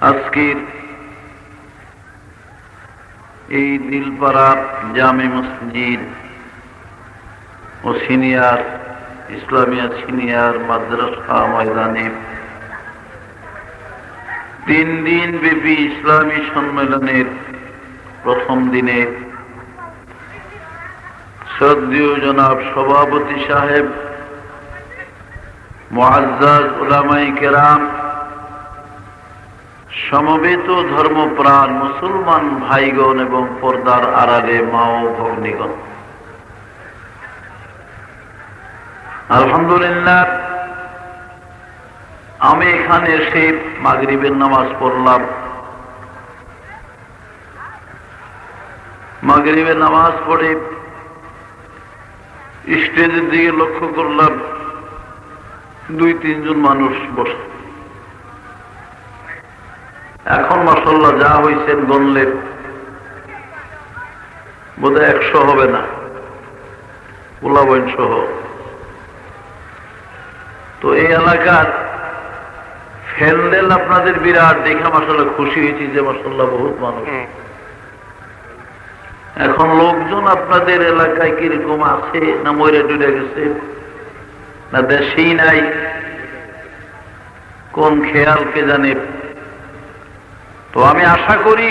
আজকের এই দিলপাড়া জামে মসজিদ ও সিনিয়র ইসলামিয়া সিনিয়র মাদ্রাসা ময়দানে 3 দিন ব্যাপী ইসলামী সম্মেলনের প্রথম দিনে শ্রদ্ধেয় জনাব সভাপতি সাহেব, মুআজ্জাজ উলামায়ে কেরাম, সমবেত ধর্মপ্রাণ মুসলমান ভাইগণ এবং পর্দার আড়ালে মা ও ভগ্নীগণ, আলহামদুলিল্লাহ আমি এখানে এসে মাগরিবের নামাজ পড়লাম। মাগরিবের নামাজ পড়ে স্টেজের দিকে লক্ষ্য করলাম 2-3 জন মানুষ বসে। এখন মাশাআল্লাহ যা হয়েছেন গণলে বোধহয় 100 হবে না, পোলাবইন সহ। তো এই এলাকার ফ্যান্ডেল আপনাদের বিরাট দেখা মাশাআল্লাহ খুশি হয়েছি যে মাশাআল্লাহ বহুত মানুষ। এখন লোকজন আপনাদের এলাকায় কিরকম আছে, না মরে ডুবে গেছে, না দেশেই নাই, কোন খেয়াল কে জানে। তো আমি আশা করি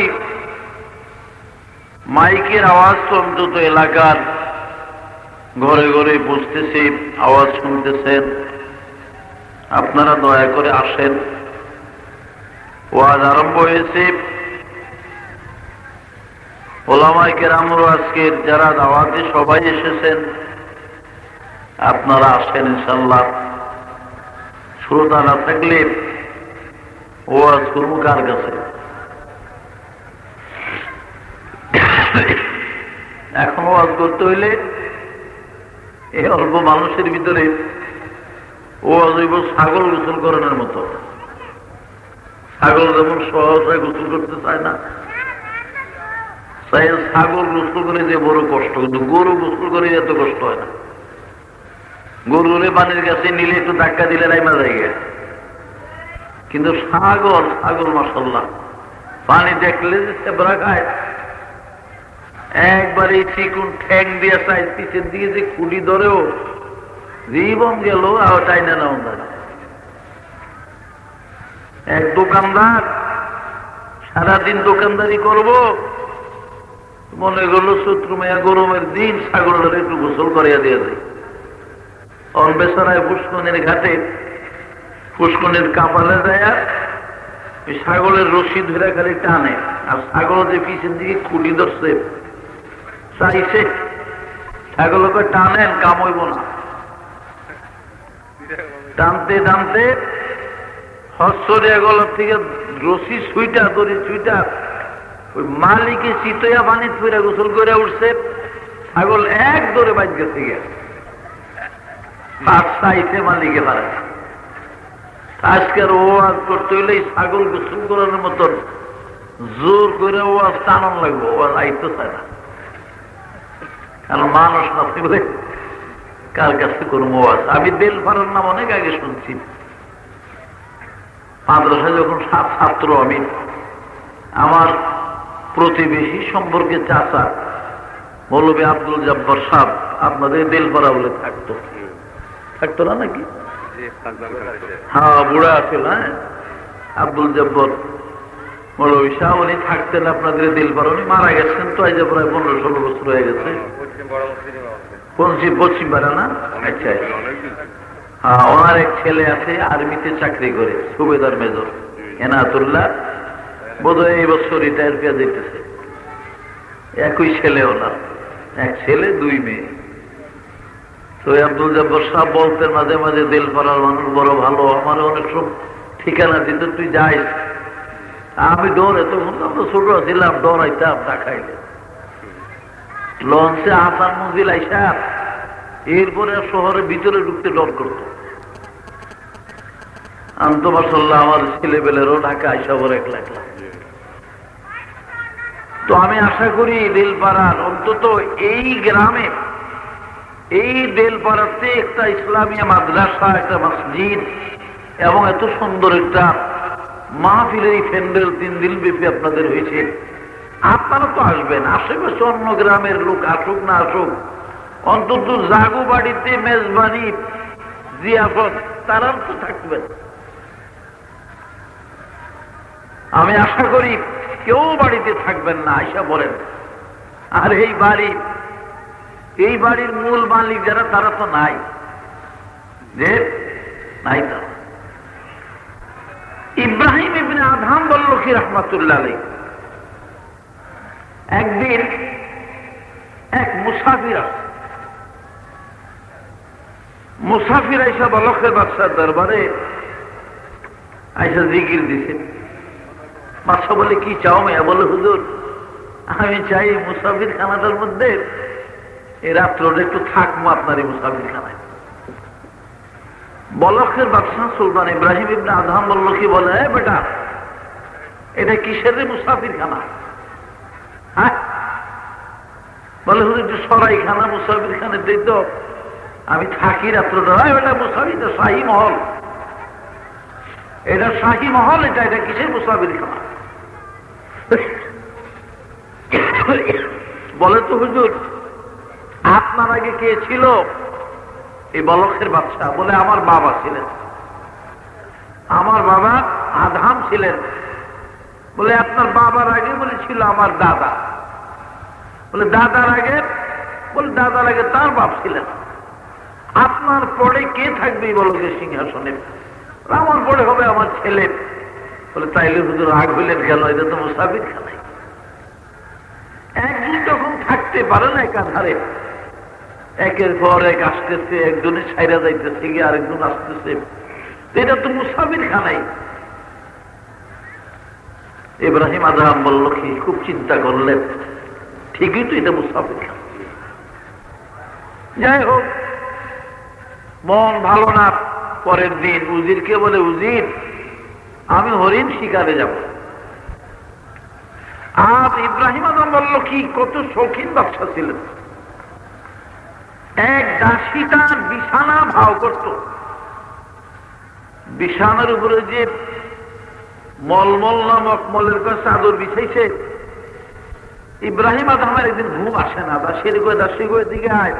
মাইকের আওয়াজ তো অন্তত এলাকার ঘরে ঘরে বসতেছে, আওয়াজ শুনতেছেন। আপনারা দয়া করে আসেন। ওয়াজ আরম্ভ হয়েছে। ওলামায়ে কেরামরা আজকের যারা দাওয়াতে সবাই এসেছেন, আপনারা আসেন ইনশাআল্লাহ। শ্রোতা না থাকলে ওয়াজ করব কার কাছে? এখন ওয়াজ করতে হইলে এই অল্প মানুষের ভিতরে ওয়াজ হইব ছাগল গোসল করানোর মতো। ছাগল যেমন সহজে গোসল করতে চায় না, ছাগল গোসল করে যে বড় কষ্ট, কিন্তু গরু গোসল করে এত কষ্ট হয় না। গরুরে পানির কাছে নিলে একটু ধাক্কা দিলে রাইমা যায়, কিন্তু ছাগল মাশাআল্লাহ পানি দেখলে যে সেবরা খায়, একবারে চিকুন ঠ্যাং দিয়ে চাই পিছের দিকে যে খুঁটি ধরেও জীবন গেল আর টাইনা না। এক দোকানদার সারাদিন দোকানদারি করব, মনে করলো শত্রু মেয়া গরমের দিন ছাগলের একটু গোসল করিয়া দিয়ে যায়। বেচারায় পুষ্কনের ঘাটে পুষ্কনের কাপালে যায়, ওই ছাগলের রশি ধরে খালি টানে, আর ছাগল যে পিছের দিকে খুঁটি ধরছে চাইছে, ছাগলকে টানেন কাম হইব না। টানতে টানতে হস্তরিয়া গলার থেকে রশি ছুইটা দড়ি ছুইটা ওই মালিকে চিতইয়া পানি ছুইরা গোসল করে উঠছে। ছাগল এক দৌড়ে বাইর গেছে গিয়া চাইছে মালিকে পারে। আজকের ওয়াজ করতে হইলে ছাগল গোসল করানোর মতন জোর করে ওয়াজ টানন লাগবো, ওয়াজ আইতে চায় না। কারণ মানুষ নাচি বলে কার কাছে করবো ওয়াজ। আমি বেলপাড়ার নাম অনেক আগে শুনছি। মাদ্রাসায় যখন ছাত্র, আমি আমার প্রতিবেশী সম্পর্কে চাচা মৌলভী আব্দুল জব্বার সাহেব আপনাদের বেলপাড়া বলে থাকতো না নাকি? হ্যাঁ, বুড়া আছে না আব্দুল জব্বর মৌলভী সাহেব, উনি থাকতেন আপনাদের বেলপাড়া। উনি মারা গেছেন তো, আজ প্রায় 15-16 বছর হয়ে গেছে। পশ্চিম পাড়া না? আচ্ছা। হ্যাঁ, ওনার এক ছেলে আছে আর্মিতে চাকরি করে, সুবেদার মেজর এনাতুল্লাহ, বোধহয় এই বছর রিটায়ার পেয়ে যেতেছে। একই ছেলে ওনার, এক ছেলে 2 মেয়ে। তো আব্দুল জব্বার সাহেব বলতেন মাঝে মাঝে, বেলপাড়ার মানুষ বড় ভালো, আমার অনেক সব ঠিকানা দিত, তুই যাইস। আমি দৌড়ে, তখন আমরা ছোট ছিলাম, দৌড়াইতাম দেখাইলে লঞ্চে আসার মঞ্জিল আইসা, এরপরে শহরের ভিতরে ঢুকতে ডর করত। আমি তো মাশাআল্লাহ আমার ছেলেবেলেরও ঢাকা আইসা বড় একলা। তো আমি আশা করি বেলপাড়ার অন্তত এই গ্রামে, এই বেলপাড়াতে একটা ইসলামিয়া মাদ্রাসা, একটা মসজিদ এবং এত সুন্দর একটা মাহফিলের এই প্যান্ডেল 3 দিন ব্যাপী আপনাদের হয়েছে, আপনারা তো আসবেন, আশেপাশে অন্য গ্রামের লোক আসুক না আসুক, অন্তত জাগু বাড়িতে মেজবানি জিয়াফত তারা তো থাকবেন। আমি আশা করি কেউ বাড়িতে থাকবেন না, আশা বলেন। আর এই বাড়ির মূল মালিক যারা তারা তো নাই, যে নাই তারা। ইব্রাহিম ইবনে আদহাম বল্লখী রহমাতুল্লাহ আলাইহি একদিন এক মুসাফির আইসা বলখের বাদশার দরবারে আইসা জিকির দিছে। বাদশা বলে, কি চাও মেয়া? বলে, হুজুর আমি চাই মুসাফির খানাটার মধ্যে এই রাত্রটা একটু থাকবো আপনার এই মুসাফির খানায়। বলখের বাদশাহ সুলতান ইব্রাহিম ইবনে আদহাম বল্লখী বলে, বেটা এটা কিসের মুসাফির খানা? হ্যাঁ, বলে হুজুর একটু সরাই খানা মুসাফির খানে দিই তো, আমি থাকি রাত্রটা। এটা মুসাফির, শাহী মহল, এটা শাহী মহল, এটা কিসের মুসাফির খানা? বলে তো হুজুর আপনার আগে কে ছিল? এই বলখের বাদশা বলে, আমার বাবা ছিলেন। আমার বাবা আদহাম ছিলেন। বলে, আপনার বাবার আগে? বলে, ছিল আমার দাদা। বলে, দাদার আগে? বলে, দাদার আগে তার বাপ ছিলেন। আপনার পরে কে থাকবে বলকে সিংহাসনে? আমার পরে হবে আমার ছেলে। বলে, তাইলে হুজুর রাগ হইলেন কেন? এটা তো মুসাফির খানাই। একজন যখন থাকতে পারে না একাধারে, একের পর এক আসতেছে, একজনের ছাইরা যাইতেছে গিয়ে আরেকজন আসতেছে, এটা তো মুসাফির খানাই। ইব্রাহিম আদহাম বল্লখী খুব চিন্তা করলেন, ঠিকই তো এটা মুসাফির খানা। যাই হোক, মন ভালো না। পরের দিন উজিরকে বলে, উজির আমি হরিণ শিকারে যাব। আর ইব্রাহিম আদম বল্লখী কত শৌখিন বাদশা ছিলেন। এক দাসী তার বিছানা ভাও করত। বিছানার উপরে যে মলমল নামক মলের চাদর বিছাইছে, ইব্রাহিম আদমের একদিন ঘুম আসে না। দাসী গো দিকে আয়,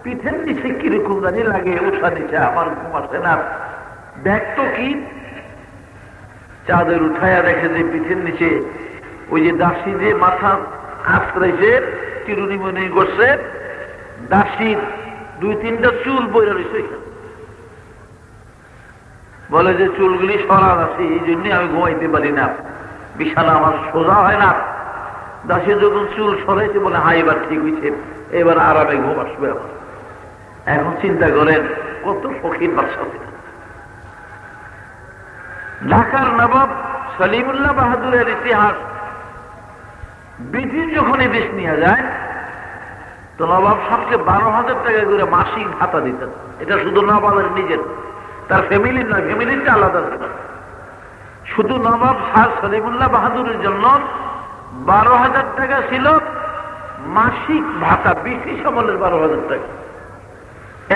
পিঠের নিচে কিরকম জানি লাগে, উঠা নিচে, আমার ঘুম আসে না, দেখতো কি? চাদর উঠাইয়া দেখে যে পিঠের নিচে ওই যে দাসী যে মাথা আশ্রাইছে, চিরুনি মনি করছে, দাসীর 2-3টা চুল বইরা রয়েছে। বলে যে চুলগুলি সরার আছে, এই জন্য আমি ঘুমাইতে পারি না, বিছানা আমার সোজা হয় না। দাসী যখন চুল সরাইছে বলে, হ্যাঁ এবার ঠিক হয়েছে, এবার আরামে ঘুম আসবে আমার। এখন চিন্তা করেন কত ফকির বাদশা ছিল। ঢাকার নবাব সলিমুল্লাহ বাহাদুরের ইতিহাস, ব্রিটিশ যখন এই দেশ নিয়ে যায় তো নবাব সাহেবকে 12,000 টাকা করে মাসিক ভাতা দিতেন। এটা শুধু নবাবের নিজের, তার ফ্যামিলির নয়, ফ্যামিলিটা আলাদা ছিল। শুধু নবাব স্যার সলিমুল্লাহ বাহাদুরের জন্য 12,000 টাকা ছিল মাসিক ভাতা, ব্রিটিশ আমলের 12,000 টাকা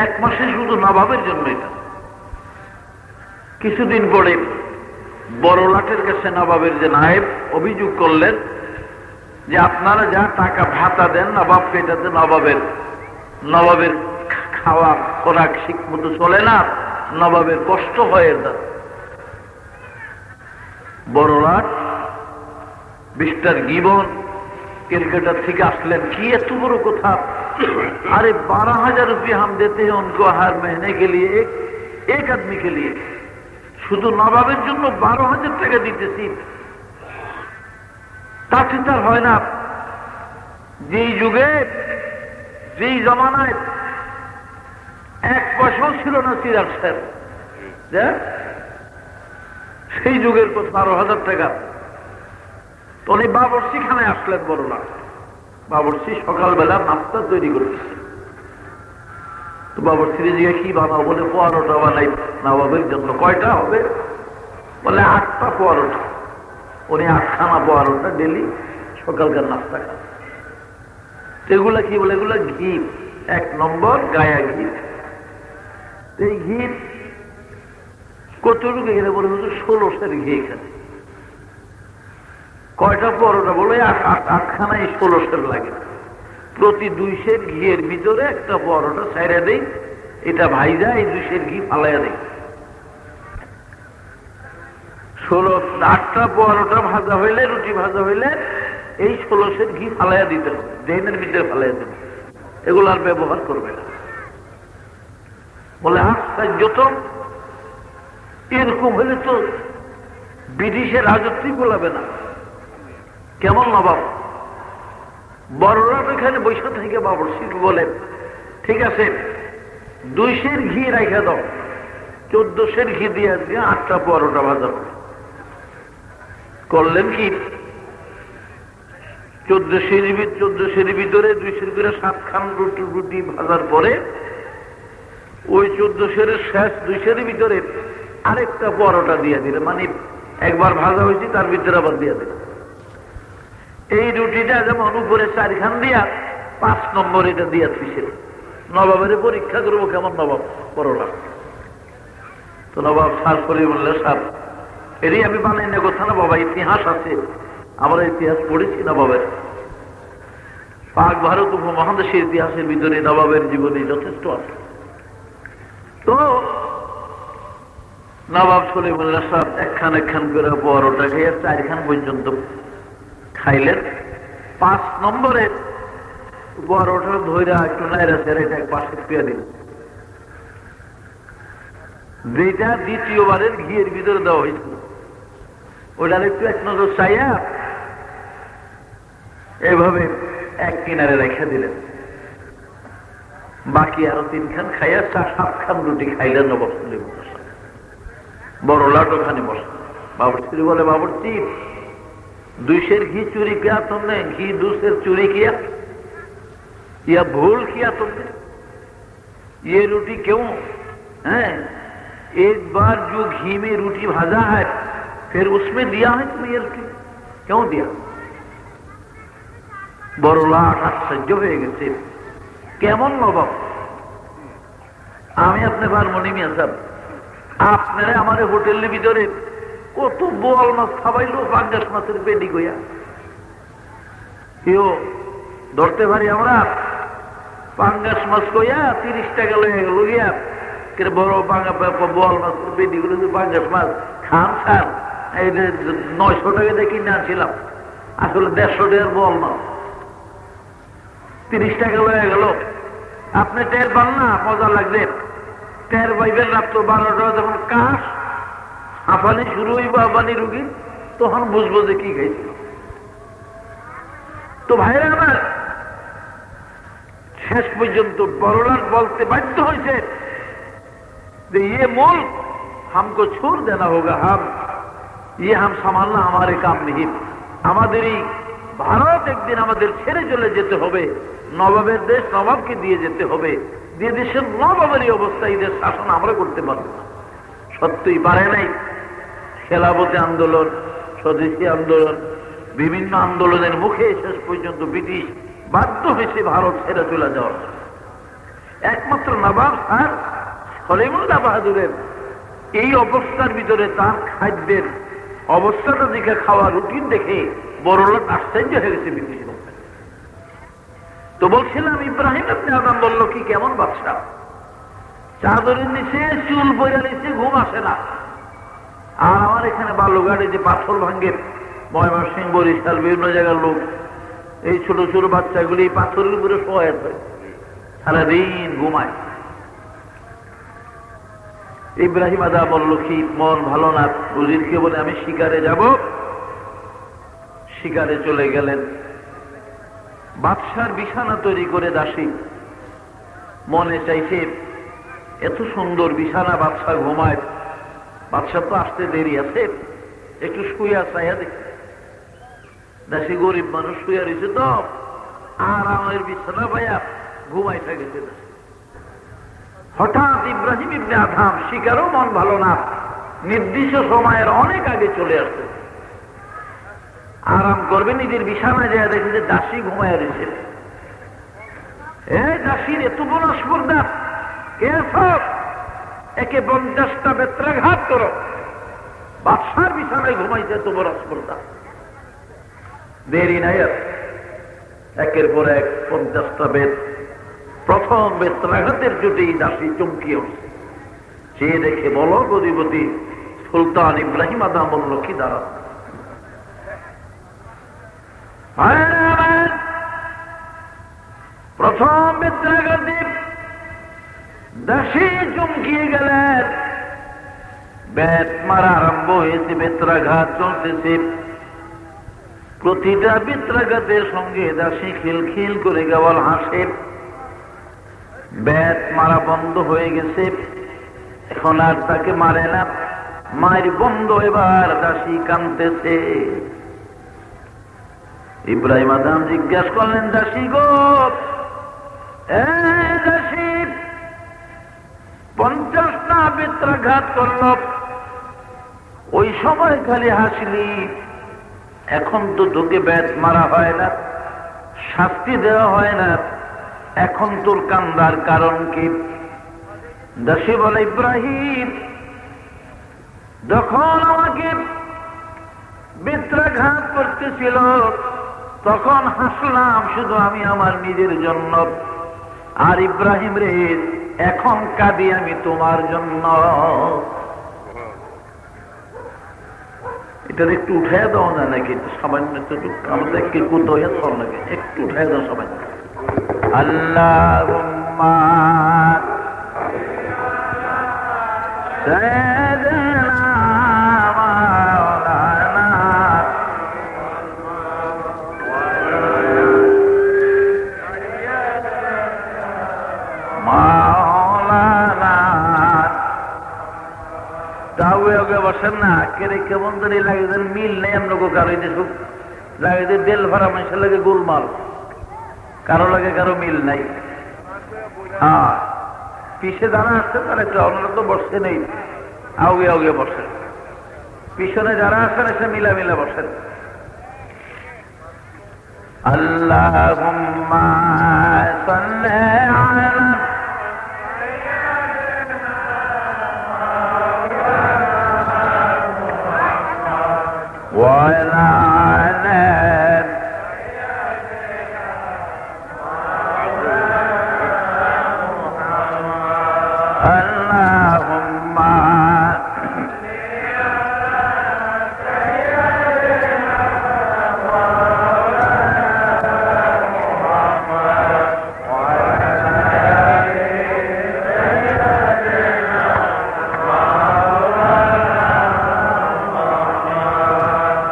এক মাসে শুধু নবাবের জন্য। এটা কিছুদিন পরে বড়লাটের কাছে নবাবের যে নায়েব অভিযোগ করলেন যে আপনারা যা টাকা ভাতা দেন নবাবকে, এটাতে নবাবের খাওয়া খোরাক ঠিক মতো চলে না, নবাবের কষ্ট হয়ে যায়। বড়লাট মিস্টার গিবন कलकत्ता থেকে আসলেন, কি এত বড় কথা? अरे 12,000 रुपये हम देते हैं उनको हर महीने के लिए, एक आदमी के लिए। শুধু নবাবের জন্য 12,000 টাকা দিতেছি, তাতে তার হয় না। যেই যুগে, যেই জমানায় 1 পয়সাও ছিল না সিরাজ সাহেব, সেই যুগের 12,000 টাকা। তো উনি বাবরচি খানায় আসলেন। বড় না, বাবরচি সকালবেলা নাস্তা তৈরি করতেছে। তো বাবরচির দিকে কি বানাও? বলে 15টা বানাই নবাবের জন্য। কয়টা হবে? বলে 8টা 15টা। উনি 8খানা 15টা ডেলি সকালকার নাস্তা খান। এগুলা কি বলে? এগুলা ঘি, 1 নম্বর গায়া ঘি। এই ঘি কতটুকু এখানে বলে 16 সের ঘি এখানে। কয়টা পরোটা বলে? 8খানায় 16 সের লাগে। প্রতি 2 সের ঘিয়ের ভিতরে একটা পরোটা ছাইড়া দেই, এটা ভাইজা এই 2 সের ঘি ফালাইয়া দেই। 8টা পরোটা ভাজা হইলে, রুটি ভাজা হইলে এই 16 সের ঘি ফালাইয়া দিতে হবে, ড্রেনের ভিতরে ফালাইয়া দেবে, এগুলো আর ব্যবহার করবে না। বলে আশ্চর্য তো, এরকম হলে তো ব্রিটিশের রাজত্বই গোলাবে না। কেমন নবাব? বড়রা এখানে বৈশা থেকে বাবরসি বলেন, ঠিক আছে 2 সের ঘি রেখে দাও, 14 সের ঘি দিয়ে 8টা পরোটা ভাজা হবে। করলেন কি, 14 সের ভিতরে 2 সের করে 7 খান রুটি ভাজার পরে ওই 14 সের শেষ 2 সের ভিতরে আরেকটা পরোটা দিয়ে দিলে, মানে একবার ভাজা হয়েছে তার ভিতরে আবার দিয়ে দিলে। এই রুটিটা যেমন উপরে 4 খান দিয়া 5 নম্বর এটা দিয়া থুইছে। নবাবের পরীক্ষা করবো কেমন নবাব পরোটা। তো নবাব সার করে বললে, সার এরই আমি বানাই না কথা না বাবা, ইতিহাস আছে, আমরা ইতিহাস পড়েছি নবাবের। পাক ভারত উপমহাদেশের ইতিহাসের ভিতরে নবাবের জীবনে যথেষ্ট আছে। তো নবাব সলিমুল্লাহ সাহেব একখান করে পরোটা খেয়ে 4 খান পর্যন্ত খাইলেন। 5 নম্বরে পরোটা ধৈরা একটু নাইরা ছেড়ে এটা এক পাশে পেয়ে দিল, যেটা দ্বিতীয়বারের ঘিয়ের ভিতরে দেওয়া হয়েছিল ওটার একটু এক নজর চাইয়া এভাবে এক কিনারে রেখে দিলেন। বাকি আরো 3 খান খাইয়া 7 খান রুটি খাইলেন নবাব সলিমুল্লাহ সাহেব। বড় লাট ওখানে বসে। বাবরচি বলে, বাবরচি 2 सेर घी चोरी किया तुमने, घी 2 सेर चोरी किया या भूल किया तुमने? ये रोटी क्यों है? एक बार जो घी में रोटी भाजा है फिर उसमें दिया है तुम्हें, ये रोटी क्यों दिया? बड़ लाट आश्चर्य হয়ে গেছে। কেমন নবাব? আমি আপনি ফারমনি মিয়া সাহেব, আপনারা আমাদের হোটেলের ভিতরে কত বোয়াল মাছ খাবাইলো, পাঙ্গাস মাছের পেটি কইয়া কেউ ধরতে পারি আমরা। পাঙ্গাস মাছ কইয়া 30 টাকা লইয়া গেল গিয়া, বড় বোয়াল মাছ পেটি গুলো পাঙ্গাস মাছ খান খান, এই 900 টাকা দিয়ে কিনে আনছিলাম, আসলে 150 টাকার বোয়াল মাছ 30 টাকা লইয়া গেল। আপনি টের পান না, মজা লাগবে। টের পাইবেন রাত্র 12টা যখন কাশ হাঁপানি শুরু হইব, হাঁপানি রুগী, তখন বুঝবো যে কি খাইছিল। তো ভাইরা আমার, শেষ পর্যন্ত বড়লাট বলতে বাধ্য হয়েছে যে ये मुल्क हमको छोड़ देना होगा, हम संभालना हमारे काम नहीं। আমাদের এই ভারত একদিন আমাদের ছেড়ে চলে যেতে হবে, নবাবের দেশ নবাবকে দিয়ে যেতে হবে। যে দেশের নবাবেরই অবস্থা, এই দেশ শাসন আমরা করতে পারবো না। সত্যই পারে নাই। খেলাফতি আন্দোলন, স্বদেশী আন্দোলন, বিভিন্ন আন্দোলনের মুখে শেষ পর্যন্ত ব্রিটিশ বাধ্য হয়েছে ভারত ছেড়ে চলে যাওয়ার। একমাত্র নবাব স্যার সলিমুল্লাহ বাহাদুরের এই অবস্থার ভিতরে তার খাদ্যের অবস্থাটা দেখে, খাওয়া রুটিন দেখে বড়লোক আশ্চর্য হয়ে গেছে ব্রিটিশ। তো বলছিলাম, ইব্রাহিম ইবনে আদম বলল কি কেমন বাদশা, চাদরের নিচে চুল পরে নিচে ঘুম আসে না। আর আমার এখানে বালুঘাটে যে পাথর ভাঙ্গে, ময়মনসিংহ, বরিশাল, বিভিন্ন জায়গার লোক, এই ছোট ছোট বাচ্চাগুলি পাথরের উপরে শোয়া হয়, সারাদিন ঘুমায়। ইব্রাহিম আদা বলল কি মন ভালো না, উজিরকে বলে আমি শিকারে যাব। শিকারে চলে গেলেন। বাদশার বিছানা তৈরি করে দাসী মনে চাইছে এত সুন্দর বিছানা, বাদশা ঘুমায়, বাদশা তো আসতে দেরি আছে, একটু শুয়া চাইয়া দেখে। দাসী গরিব মানুষ শুয়া রয়েছে তো, আর আমার বিছানা পাইয়া ঘুমাই থাকেছে। হঠাৎ ইব্রাহিম ইবনে আদম, শিকারও মন ভালো না, নির্দিষ্ট সময়ের অনেক আগে চলে আসছে, আরাম করবে, নিজের বিছানায় যায় দেখে যে দাসী ঘুমায় রয়েছে। দাসীর এত বড় স্পর্ধা, কে সব একে 50টা বেত্রাঘাত করো। বাদশার বিছানায় ঘুমাইছে তবু রাসূলুল্লাহ দেরি নাই আর, একের পর এক 50টা বেত। প্রথম বেত্রাঘাতের জুটেই দাসী চমকিয়ে উঠছে। সে দেখে বলো গদিপতি সুলতান ইব্রাহিম আদম বলল কি দাঁড়া। প্রথম বেত্রাঘাতে দাসী চমকিয়ে গেলেন। বেত মারা আরম্ভ হয়েছে, বেত্রাঘাত চলতেছে। প্রতিটা বেত্রাঘাতের সঙ্গে দাসী খিলখিল করে কেবল হাসে। বেত মারা বন্ধ হয়ে গেছে, এখন আর তাকে মারে না, মায়ের বন্ধ। এবার দাসী কাঁদতেছে। ইব্রাহিম আদম জিজ্ঞাসা করলেন, দাসী গো, দাসী 50টা বেত্রাঘাত করল, ওই সময় খালি হাসলি, এখন তো তোকে বেত মারা হয় না, শাস্তি দেওয়া হয় না, এখন তোর কান্দার কারণ কি? দাসী বলে, ইব্রাহিম যখন আমাকে বেত্রাঘাত করতেছিল তখন হাসলাম শুধু আমি আমার নিজের জন্য, আর ইব্রাহিম রে এখন কাঁদি আমি তোমার জন্য। এটা একটু উঠাই দাও না নাকি? সামান্য একটু আমাদের একটু দয়া কর নাকি, একটু উঠাই দাও সবাই। আল্লাহুম্মা সাইয়্যিদানা মাওলানা মাওলানা। তাও ওকে বসেন না, কেরে কেমন ধরে লাগে, মিল নেই আপনাকে কারো দেখুক লাগে, তেল ভরা মানুষের লাগে গোলমাল, কারো লাগে কারো মিল নাই। হ্যাঁ, পিছে যারা আসছে তারা একটু, ওনারা তো বসছে নেই, আগে আগে বসেন। পিছনে যারা আসেন এসে মিলা মিলা বসেন। আল্লাহুম্মা সাল্লি আলা ওয়া আলা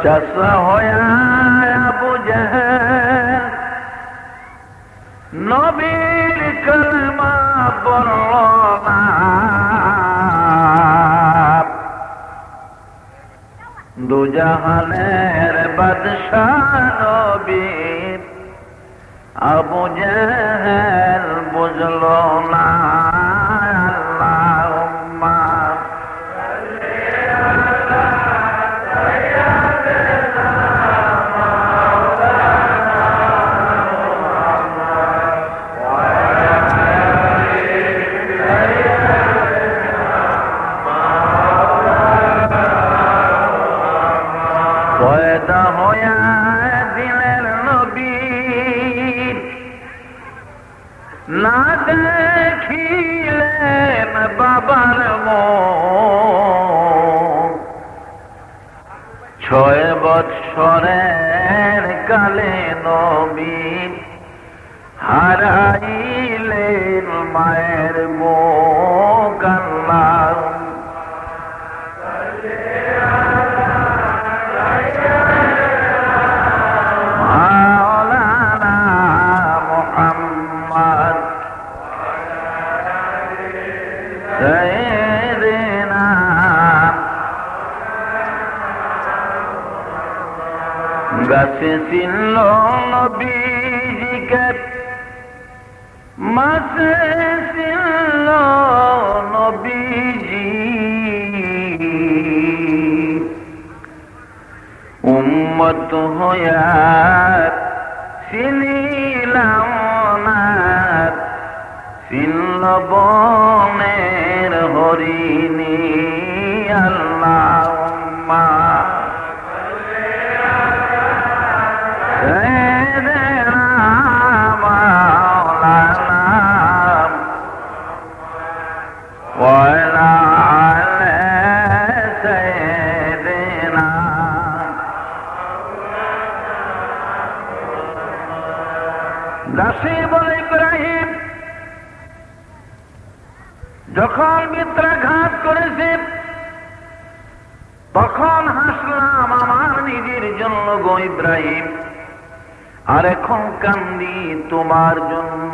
চাষা হয়া আবু জাহেল নবীর কলমা বলল না, দুজাহানের বাদশাহ নবী আবু জাহেল বুঝল না। আল্লাহুম্মা পয়দা হইয়া দিলের নবী না দেখিলেন বাবার মুখ, 6 বৎসরের কালে নবী হারাইলেন মায়ের মুখ। আল্লাহ গাছে ছিল নবীজিকে, মাছে ছিল নবীজি, উম্মত হইয়া চিনিলাম না, সিল্লবনের হরিণী আল্লাহুম্মা সাইয়্যিদিনা মাওলানা ওয়া আলা আলি সাইয়্যিদিনা। দাসী বলে ইব্রাহিম যখন মিত্রাঘাত করেছে তখন হাসলাম আমার নিজের জন্য গো ইব্রাহিম, আর এখন কান্দি তোমার জন্য।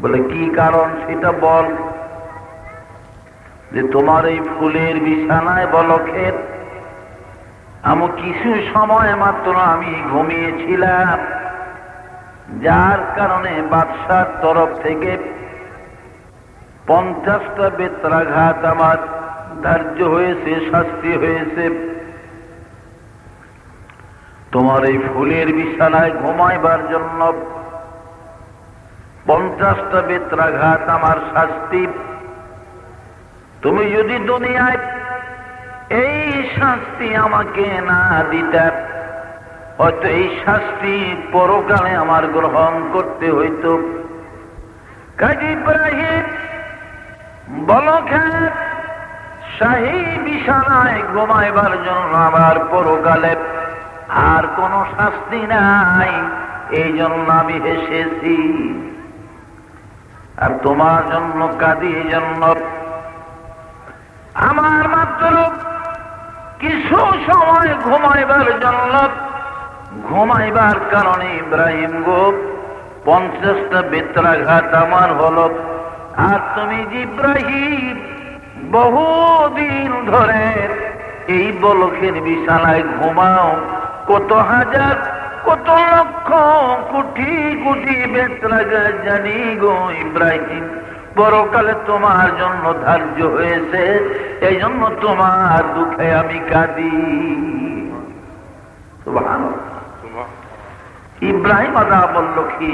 বলে কি কারণ সেটা বল। যে তোমার এই ফুলের বিছানায় বলক্ষের আমি কিছু সময় মাত্র আমি ঘুমিয়েছিলাম, যার কারণে বাদশার তরফ থেকে 50টা বেত্রাঘাত আমার ধার্য হয়েছে, শাস্তি হয়েছে। তোমার এই ফুলের বিছানায় ঘুমাইবার জন্য 50টা বেত্রাঘাত আমার শাস্তি। তুমি যদি দুনিয়ায় এই শাস্তি আমাকে না দিতে, হয়তো এই শাস্তি পরকালে আমার গ্রহণ করতে হইত। কাজী ইব্রাহিম বলখের শাহী বিছানায় ঘুমাইবার জন্য আমার পরকালে আর কোন শাস্তি নাই, এই জন্য আমি হেসেছি। আর তোমার জন্য কাঁদি, এই জন্য আমার মাত্র কিছু সময় ঘুমাইবার জন্য, ঘুমাইবার কারণে ইব্রাহিম গো 50টা বেত্রাঘাত আমার হল। আর তুমি যে ইব্রাহিম বহুদিন ধরে এই বলখের বিছানায় ঘুমাও, কত হাজার কত লক্ষ কোটি কোটি বেত্রাঘাত জানি গো ইব্রাহিম পরকালে তোমার জন্য ধার্য হয়েছে, এই জন্য তোমার দুঃখে আমি কাঁদি। সুবহানাল্লাহ। ইব্রাহিম আদা বলল কি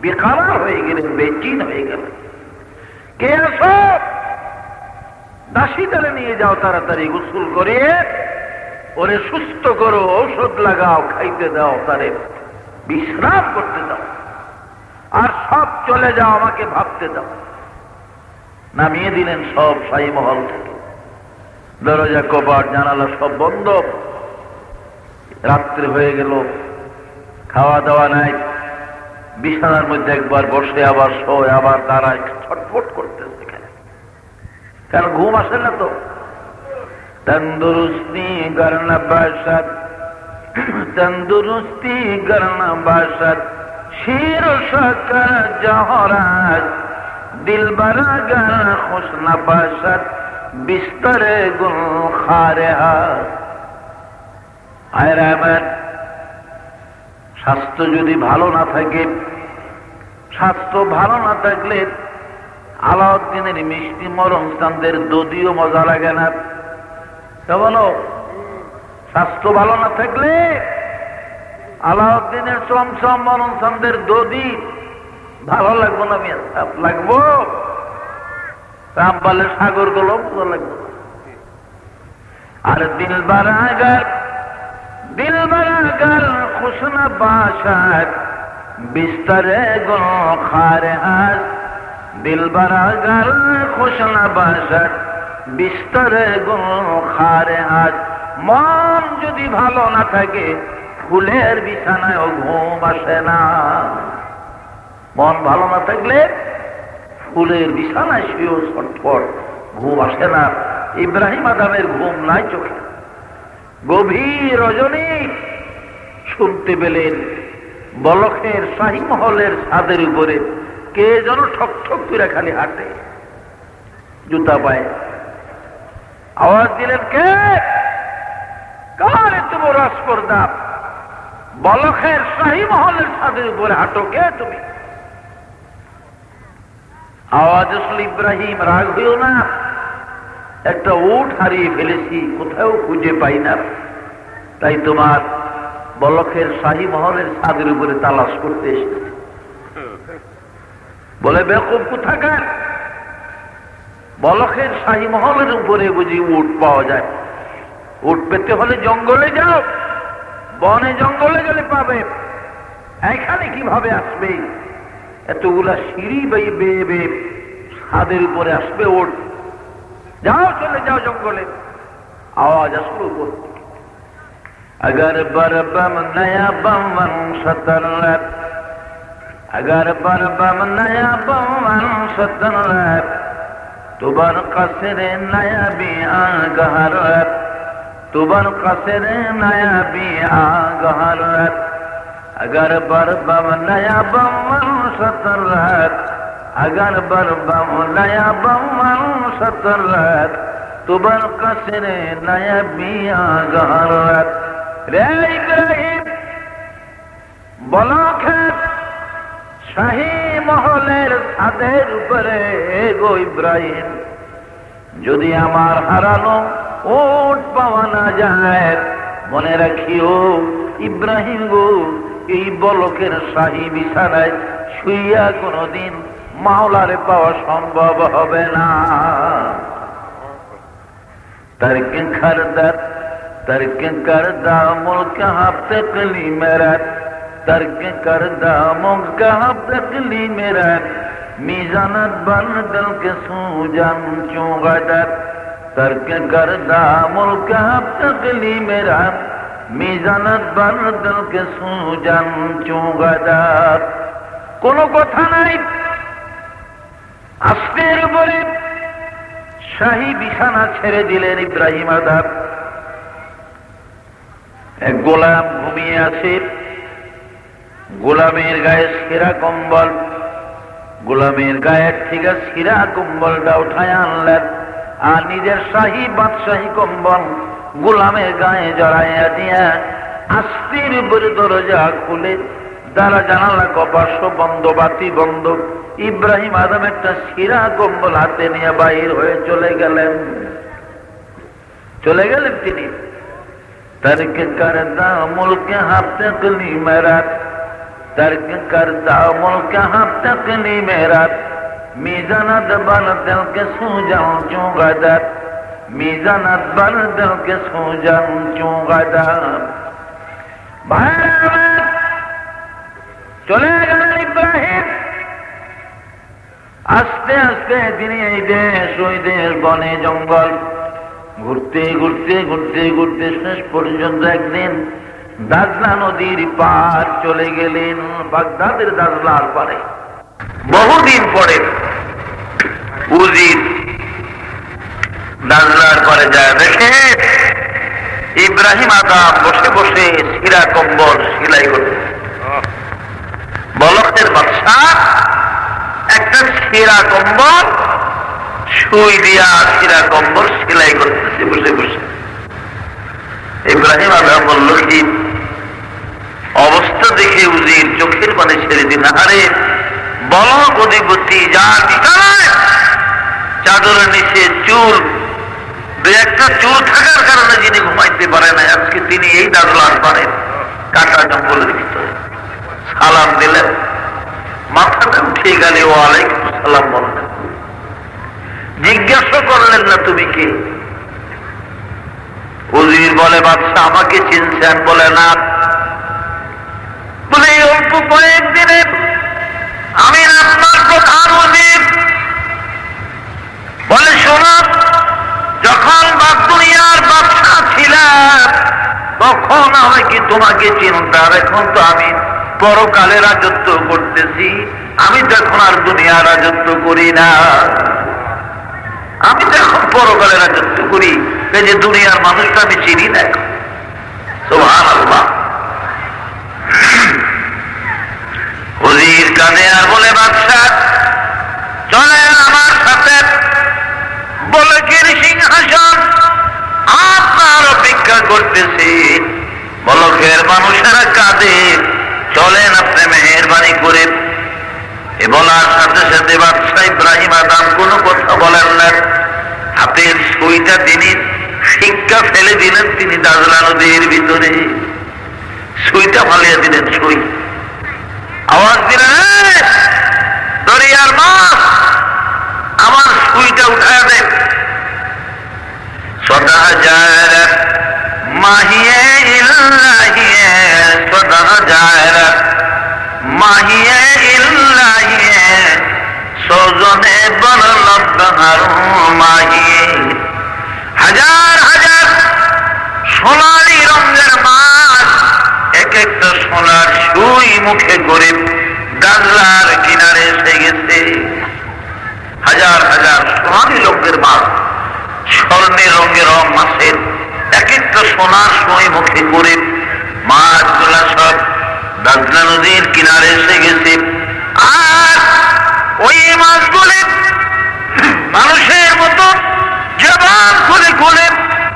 বেকারার হয়ে গেলেন, বেচিন হয়ে গেলেন। কে আসো, দাসীদারে নিয়ে যাও, তাড়াতাড়ি গোসল করে ওরে সুস্থ করো, ঔষধ লাগাও, খাইতে দাও, তারে বিশ্রাম করতে দাও, আর সব চলে যাও, আমাকে ভাবতে দাও। নামিয়ে দিলেন সব শাহী মহল থেকে, দরজা কপাট জানালা সব বন্ধ। রাত্রে হয়ে গেল, খাওয়া দাওয়া নাই, বিছানার মধ্যে একবার বসে আবার শোয়, আবার দাঁড়ায়, ছটফট করতেছে। কেন ঘুম আসে না তো। তন্দুরুস্তি করনা বাসাত, তন্দুরুস্তি করনা বাসাত, শির শকর জহরাত, দিল বরাগর খুশ নবাসাত, বিস্তরে গুল খারেহাত। আয় রহমান, স্বাস্থ্য যদি ভালো না থাকে, স্বাস্থ্য ভালো না থাকলে আলাউদ্দিনের মিষ্টি মরণ চাঁদের দদিও মজা লাগে না। বলো, স্বাস্থ্য ভালো না থাকলে আলাউদ্দিনের চমচম মরণ চাঁদের দদি ভালো লাগবো না, লাগবো। রামপালের সাগর গুলো ভালো লাগবো। আর দিল বারাগার, দিল বারাগার খুশনা বাসাত, বিস্তরে গুল খারেহাত, দিল বারাগার খুশনা বাসাত, বিস্তরে গুল খারেহাত। মন যদি ভালো না থাকে, ফুলের বিছানায় ঘুম আসে না। মন ভালো না থাকলে ফুলের বিছানায় শুয়েও ছটফট, ঘুম আসে না। ইব্রাহিম আদমের ঘুম নাই চোখে। গভীর রজনী শুনতে পেলেন বলখের শাহী মহলের ছাদের উপরে কে যেন ঠক ঠক করে খালি হাঁটে, জুতা পায়ে। আওয়াজ দিলেন, কে? কার এত বড় স্পর্ধা? বলখের শাহী মহলের ছাদের উপরে হাঁটো, কে তুমি? আওয়াজ আসলে ইব্রাহিম, রাগ হইও না, একটা উট হারিয়ে ফেলেছি, কোথাও খুঁজে পাই না, তাই তোমার বলখের শাহী মহলের ছাদের উপরে তালাশ করতে এসেছি। বলে বেকুব কোথাকার, বলখের শাহী মহলের উপরে বুঝি উট পাওয়া যায়? উট পেতে হলে জঙ্গলে যাও, বনে জঙ্গলে গেলে পাবে, এখানে কিভাবে আসবে? এতগুলা সিঁড়ি বেয়ে বেয়ে বেয়ে ছাদের উপরে আসবে উট? যাও, চলে যাও জঙ্গলে। আওয়াজ আসলো উপর থেকে, अगर बरबम नया बमन सतरत, अगर बरबम नया बमन सतरत, तुबर कसरे नया भी आगहरत, तुबर कसरे नया भी आगहरत, अगर बरबम नया बमन सतरत, अगर बरबम नया बमन सतरत, तुबर कसरे नया भी आगहरत। রে ইব্রাহিম, বলখের শাহী মহলের ছাদের উপরে গো ইব্রাহিম, যদি আমার হারানো উট পাওয়া না যায়, মনে রাখিও ইব্রাহিম গো, এই বলকের শাহী বিছানায় শুইয়া কোনদিন মাওলারে পাওয়া সম্ভব হবে না। তর্ক খরদার तर्क करदा मुल्क हफ्ते कली मेरा, तर्क करदा मुल्क हफ्ते कली मेरा, मीजानत बन दिल के सूजन चुगदर, तर्क करदा मुल्क हफ्ते कली मेरा, मीजानत बन दिल के सूजन चुगदर। कोनो कथा नाई, आस्तेर उपरे शाही बिछाना छेड़े दिलेन इब्राहिम आदाब। এক গোলাম ঘুমিয়ে আছে, গোলামের গায়ে ছেঁড়া কম্বল, গোলামের গায়ের থেকে ছেঁড়া কম্বলটা উঠায় আনলেন, আর নিজের শাহী বাদশাহী কম্বল গোলামের গায়ে জড়াইয়া দিয়া আস্তির উপরে দরজা খুলে দ্বারা জানালা কপাশ বন্ধ, বাতি বন্ধ, ইব্রাহিম আদম একটা ছেঁড়া কম্বল হাতে নিয়ে বাহির হয়ে চলে গেলেন তিনি। तर्क करदा मुल्क हफ्ते कली मेरा, तर्क करदा मुल्क हफ्ते कली मेरा, मीजानत बन दिल के सूजन चुगदर, मीजानत बन दिल के सूजन चुगदर। भाई चले गেলেন ইব্রাহিম। আস্তে আস্তে তিনি এই দেশ ওই দেশ, বনে জঙ্গল ঘুরতে ঘুরতে ঘুরতে ঘুরতে শেষ পর্যন্ত একদিন দাজলা নদীর পার চলে গেলেন, বাগদাদের দাজলার পারে। বহুদিন পরে উজির দাজলার পারে যায়, দেখে ইব্রাহিম আদম বসে বসে ছিঁড়া কম্বল সেলাই করতে। বলখের বাদশা একটা ছিঁড়া কম্বল সুই দিয়া ছিঁড়া কম্বল সেলাই করতেছে বসে বসে। ইব্রাহিম আদম বলল, কি অবস্থা দেখে উজির চোখের পানি ছেড়ে দিন। আরে বলক অধিপতি, যা বিছানায় চাদরের নিচে চুল, দু একটা চুল থাকার কারণে যিনি ঘুমাইতে পারে না, আজকে তিনি এই দাজলার পারে কাটা জঙ্গলের ভিতরে সালাম দিলেন, মাথাটা উঠে গেলে ওয়ালাইকুম সালাম বললেন। জিজ্ঞাসা করলেন না তুমি কে? উজির বলে, বাদশা আমাকে চিনছেন? বলে না। বলে এই অল্প কয়েকদিনে আমি আপনার প্রধান উজির। বলে শোনো, যখন দুনিয়ার বাদশা ছিলাম তখন আমি কি তোমাকে চিনতাম? এখন তো আমি পরকালে রাজত্ব করতেছি, আমি তো এখন আর দুনিয়া রাজত্ব করি না, আমি তো এখন পরকালে রাজত্ব করি, এই যে দুনিয়ার মানুষটা আমি চিনি না। সুবহানাল্লাহ। উজির কাঁদে আর বলে, বাদশা চলেন আমার সাথে, বলকের সিংহাসন আপনার অপেক্ষা করতেছে। বলকের মানুষেরা কাঁদে, চলেন আপনি মেহেরবানি করে। এ বলার সাথে সাথে বাদশা ইব্রাহিম আদম কোনো কথা বলেন না, হাতের সুইটা তিনি শিক্ষা ফেলে দিলেন, তিনি দাজলা নদীর ভিতরে সুইটা ফালিয়ে দিলেন। সুই আওয়াজ দিলেন, দরিয়ার মাছ আমার সুইটা উঠায় দেন। সদা যায় মাহিয়ে ইল্লাহিয়ে, সদা যায় মাহিয়ে ইল্লাহিয়ে, সজনে বলল মাহিয়ে। হাজার হাজার সোনালি রঙের মাছ এক একটা সোনার সুই মুখে করে গাজলার কিনারে এসে গেছে। হাজার হাজার সোনালি রঙের মাছ, স্বর্ণের রঙের মাছের এক একটা সোনার সুই মুখে করে মাছগুলা সব গাজলা নদীর কিনারে এসে গেছে। আর ওই মাছগুলি মানুষের মতো জবান খুলে খুলে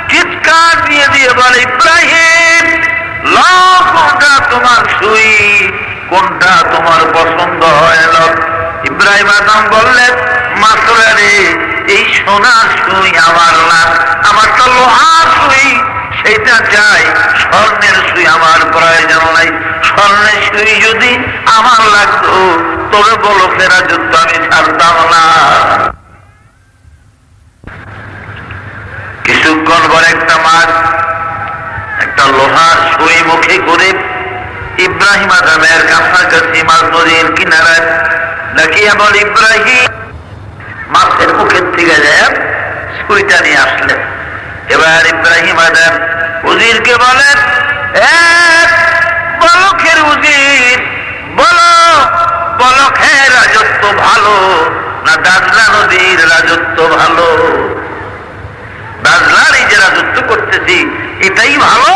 চিৎকার দিয়ে দিয়ে বলে, ইব্রাহিম লও কোনটা তোমার সুই, কোনটা তোমার পছন্দ হয় না। ইব্রাহিম আদম বললেন, মাছরা রে, এই সোনার সুই আমার না, আমার তো লোহার সুই, সেটা চাই। স্বর্ণের সুই আমার প্রয়োজন নাই। স্বর্ণের সুই যদি আমার লাগতো তবে বলো ফেরা যুদ্ধ আমি ছাড়তাম না। কিছুক্ষণ পরে একটা মাছ একটা লোহার সুই মুখে করে ইব্রাহিম আদমের কাছাকাছি মাছ নদীর কিনারায় দেখিয়া বল, ইব্রাহিম মাছের মুখের থেকে যায় সুইটা নিয়ে আসলেন। এবার ইব্রাহিম আদম উজিরকে বলেন, বলখের উজির, বলো বলখের রাজত্ব ভালো না দাজলা নদীর রাজত্ব ভালো? দাজলার এই যে রাজত্ব করতেছি এটাই ভালো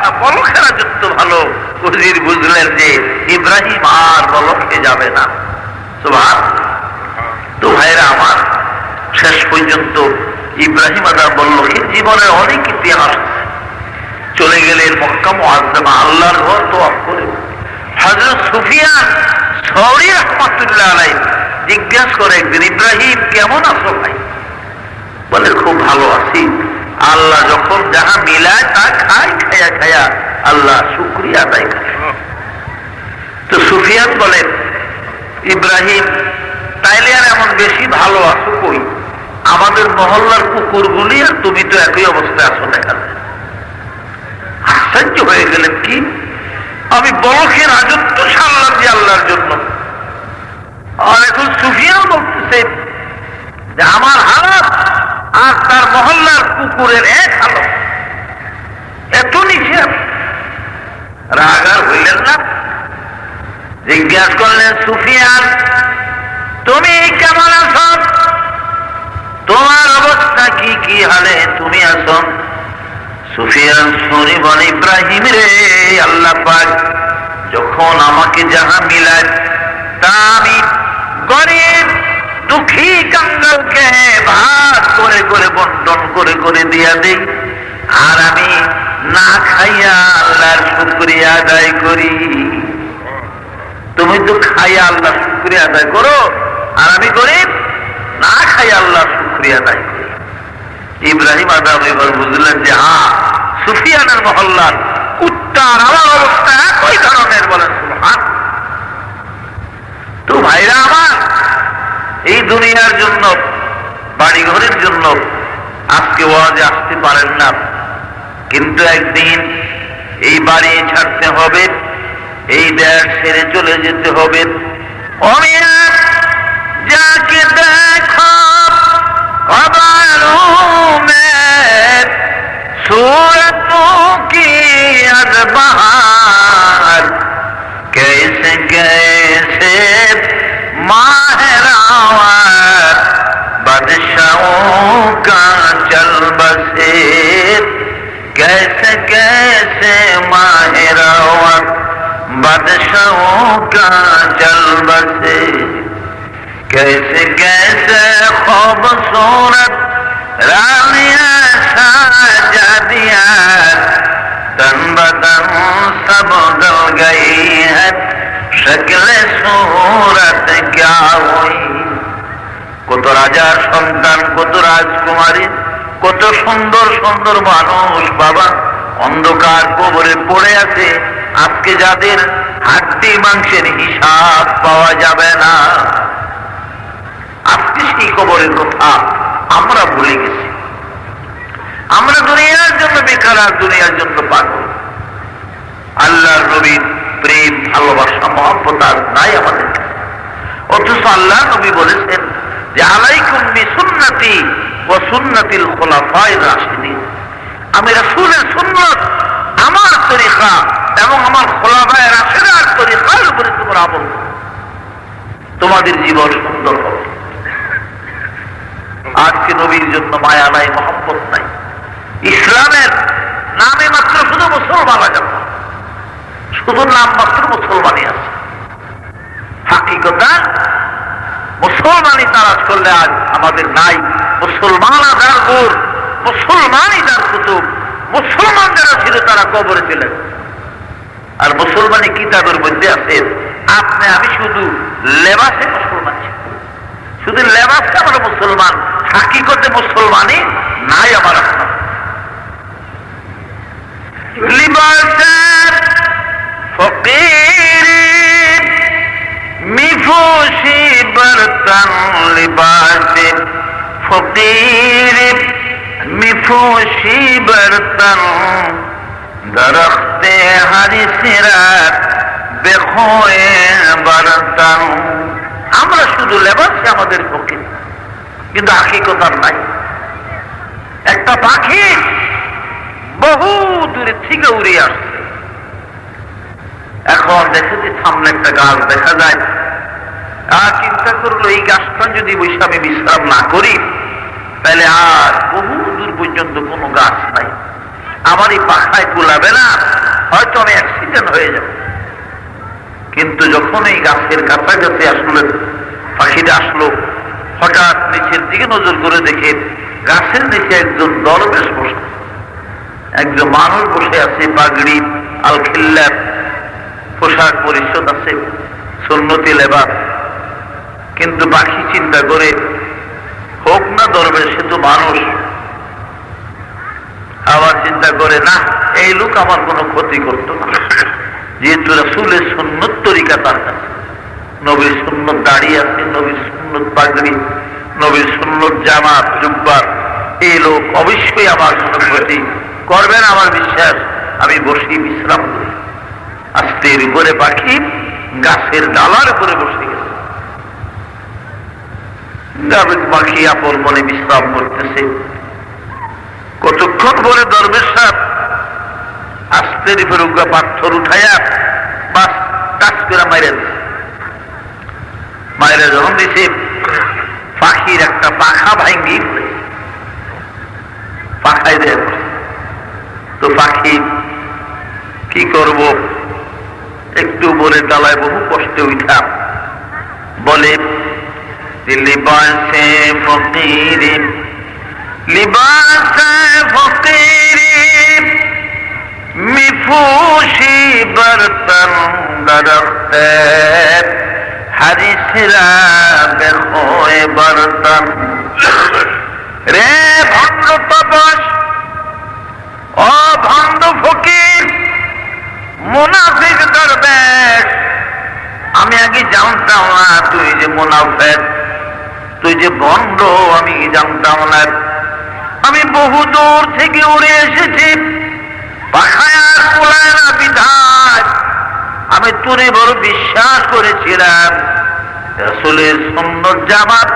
না বলখের রাজত্ব ভালো? উজির বুঝলেন যে ইব্রাহিম আর বলখে যাবে না। তো ভাইরা আমার, শেষ পর্যন্ত ইব্রাহিম আদম বল্লখের জীবনের অনেক ইতিহাস। চলে গেলেন মক্কা মুআজ্জামা, আল্লাহর ঘর তওয়াফ করে। হযরত সুফিয়ান সওরী রাহমাতুল্লাহ আলাইহি জিজ্ঞাসা করে একদিন, ইব্রাহিম কেমন আছো ভাই? বলে, খুব ভালো আছি। আল্লাহ যখন যাহা মিলায় তা খাই, খায়া খায়া আল্লাহ শুকরিয়া আদায় করে। তো সুফিয়ান বলেন, ইব্রাহিম তাইলে আর এমন বেশি ভালো আছো কই? আমাদের মহল্লার কুকুরগুলি আর তুমি তো একই অবস্থায় আছো দেখা যায়। আশ্চর্য হয়ে গেলেন, কি আমি বলখের রাজত্ব সারলাম যে আল্লাহর জন্য, আর এখন সুফিয়ান বলতেছে যে আমার হালাত আর তার মহল্লার কুকুরের এক হালত, এত নিচে। রাগ আর হইলেন না, জিজ্ঞাসা করলেন, সুফিয়ান তুমি কেমন আছো? তোমার অবস্থা কি, কি হালে তুমি আছো? সুফিয়ান সৌরী বলে, ইব্রাহিম রে, আল্লাহ পাক যখন আমাকে যাহা মিলায় তা আমি গরিব দুঃখী কাঙ্গালকে ভাগ করে করে বন্টন করে করে দিয়া দিই, আর আমি না খাইয়া আল্লাহর শুকরিয়া আদায় করি। তুমি তো খাইয়া আল্লাহ শুকরিয়া আদায় করো, আর আমি গরিব না খাইয়া আল্লাহ শুকরিয়া আদায় করি। ইব্রাহিম আদম এবার বুঝলেন যে হ্যাঁ, সুফিয়ানের মহল্লার কুত্তার আমার অবস্থা একই ধরনের। বলেন সুবহান। তো ভাইরা আমার, এই দুনিয়ার জন্য, বাড়ি ঘরের জন্য আজকে ওয়াজে আসতে পারেন না, কিন্তু একদিন এই বাড়ি ছাড়তে হবে, এই দেশ ছেড়ে চলে যেতে হবে। যাকে দেখো सूरतों की अज़बार, कैसे कैसे माहरावर बादशाहों का चल बसे, कैसे कैसे माहरावर बादशाहों का चल बसे, कैसे कैसे खूबसूरत रानिया साजदिया तन बदन सब बदल गई है, शक्ल सूरत क्या हुई। কত রাজার সন্তান, কত রাজকুমারী, কত সুন্দর সুন্দর মানুষ বাবা অন্ধকার কবরে পড়ে আছে, আজকে যাদের হাড্ডি মাংসের হিসাব পাওয়া যাবে না। আজকে সেই কবরের কথা আমরা ভুলে গেছি। আমরা দুনিয়ার জন্য বেকার, আর দুনিয়ার জন্য পাগল। আল্লাহর নবীর প্রেম, ভালোবাসা, মহব্বত আর নাই আমাদের কাছে। অথচ আল্লাহ নবী বলেছেন যে আলাইকুম বিসুন্নতি ওয়া সুন্নাতিল খুলাফায়ে রাশিদিন, আমি রাসূলের সুন্নাত, আমার তরিকা এবং আমার খোলাফায়ে রাশিদার তরিকার উপরে তোমরা আমল করো, তোমাদের জীবন সুন্দর হবে। আজকে নবীর জন্য মায়া নাই, মহব্বত নাই। ইসলামের নামে মাত্র শুধু মুসলমান আছে, শুধু নাম মাত্র মুসলমানই আছে। হাকিকতা মুসলমানই তালাশ করলে আজ আমাদের নাই। মুসলমান যার গুর, মুসলমানই যার কুতুব, মুসলমান যারা ছিল তারা কবরে চলে গেছে। আর মুসলমানি কিতাবের মধ্যে আছে আপনি আমি শুধু লেবাসে মুসলমান ছিল, শুধু লেবাসে আমরা মুসলমান, হাকিকতে মুসলমানই নাই আমার আপনার। লিবাসের ফকির মিফুশি বর্তন, লিবাসে ফকির মিফুশি বর্তন, দরখতে হারিসিরাত বেখোয়ে বর্তন। আমরা শুধু লেবাসে আমাদের ফকির, কিন্তু হাকিকতার নাই। একটা পাখি বহু দূরে থেকে উড়ে আসছে, এখন দেখেছি সামনে একটা গাছ দেখা যায়, আর চিন্তা করলো এই গাছটা যদি বসে আমি বিশ্রাম না করি তাহলে আর বহু দূর পর্যন্ত কোনো গাছ নাই, আমার এই পাখায় কুলাবে না, হয়তো আমি অ্যাক্সিডেন্ট হয়ে যাব। কিন্তু যখন এই গাছের কাছাকাছি আসলে পাখিটা আসলো, হঠাৎ নিচের দিকে নজর করে দেখে গাছের নিচে একজন দরবেশ বসে, একজন মানুষ বসে আছে, পাগড়ি আল খিল্লাত পোশাক পরিচ্ছদ আছে, সুন্নতি লেবাস। কিন্তু পাখি চিন্তা করে হোক না দরবেশ, সে তো মানুষ। আবার চিন্তা করে না, এই লোক আমার কোনো ক্ষতি করতো না, যেহেতু রাসূলের সুন্নত তরিকা তার কাছে, নবীর সুন্নত দাড়ি আছে, নবীর সুন্নত পাগড়ি, নবীর সুন্নত জামাত জুব্বার, এই লোক অবশ্যই আমার কোনো ক্ষতি করবেন আমার বিশ্বাস। আমি বসি বিশ্রাম করি। আস্তের উপরে পাখি গাছের ডালার উপরে বসে গেছে, পাখি আপন মনে বিশ্রাম করতেছে। কতক্ষণ পরে দরবেশ সাহেব আস্তের উপরে পাথর উঠাইয়া বাস টাচ করে মাইরে দিছে। মাইরে যখন দিছে, পাখির একটা পাখা ভাঙ্গি পাখায় দেয়। তো পাখি কি করব, একটু বলে ডালায় বহু কষ্টে উঠা বলে, লিবাসে ফকির লিবাসে ফকির মিফুশি বর্তন, দরখতে হারিসিরা বেখোয়ে বর্তন। রে ভণ্ড তপস, ও ভণ্ড ফকির, মুনাফিক দরবেশ, আমি আগে জানতাম না তুই যে মুনাফিক, তুই যে ভণ্ড, আমি জানতাম না। আমি বহু দূর থেকে উড়ে এসেছি, পাখায় আর কুলায় না বিধায় আমি তোরে বড় বিশ্বাস করেছিলাম। রাসূলের সুন্নত জামাত,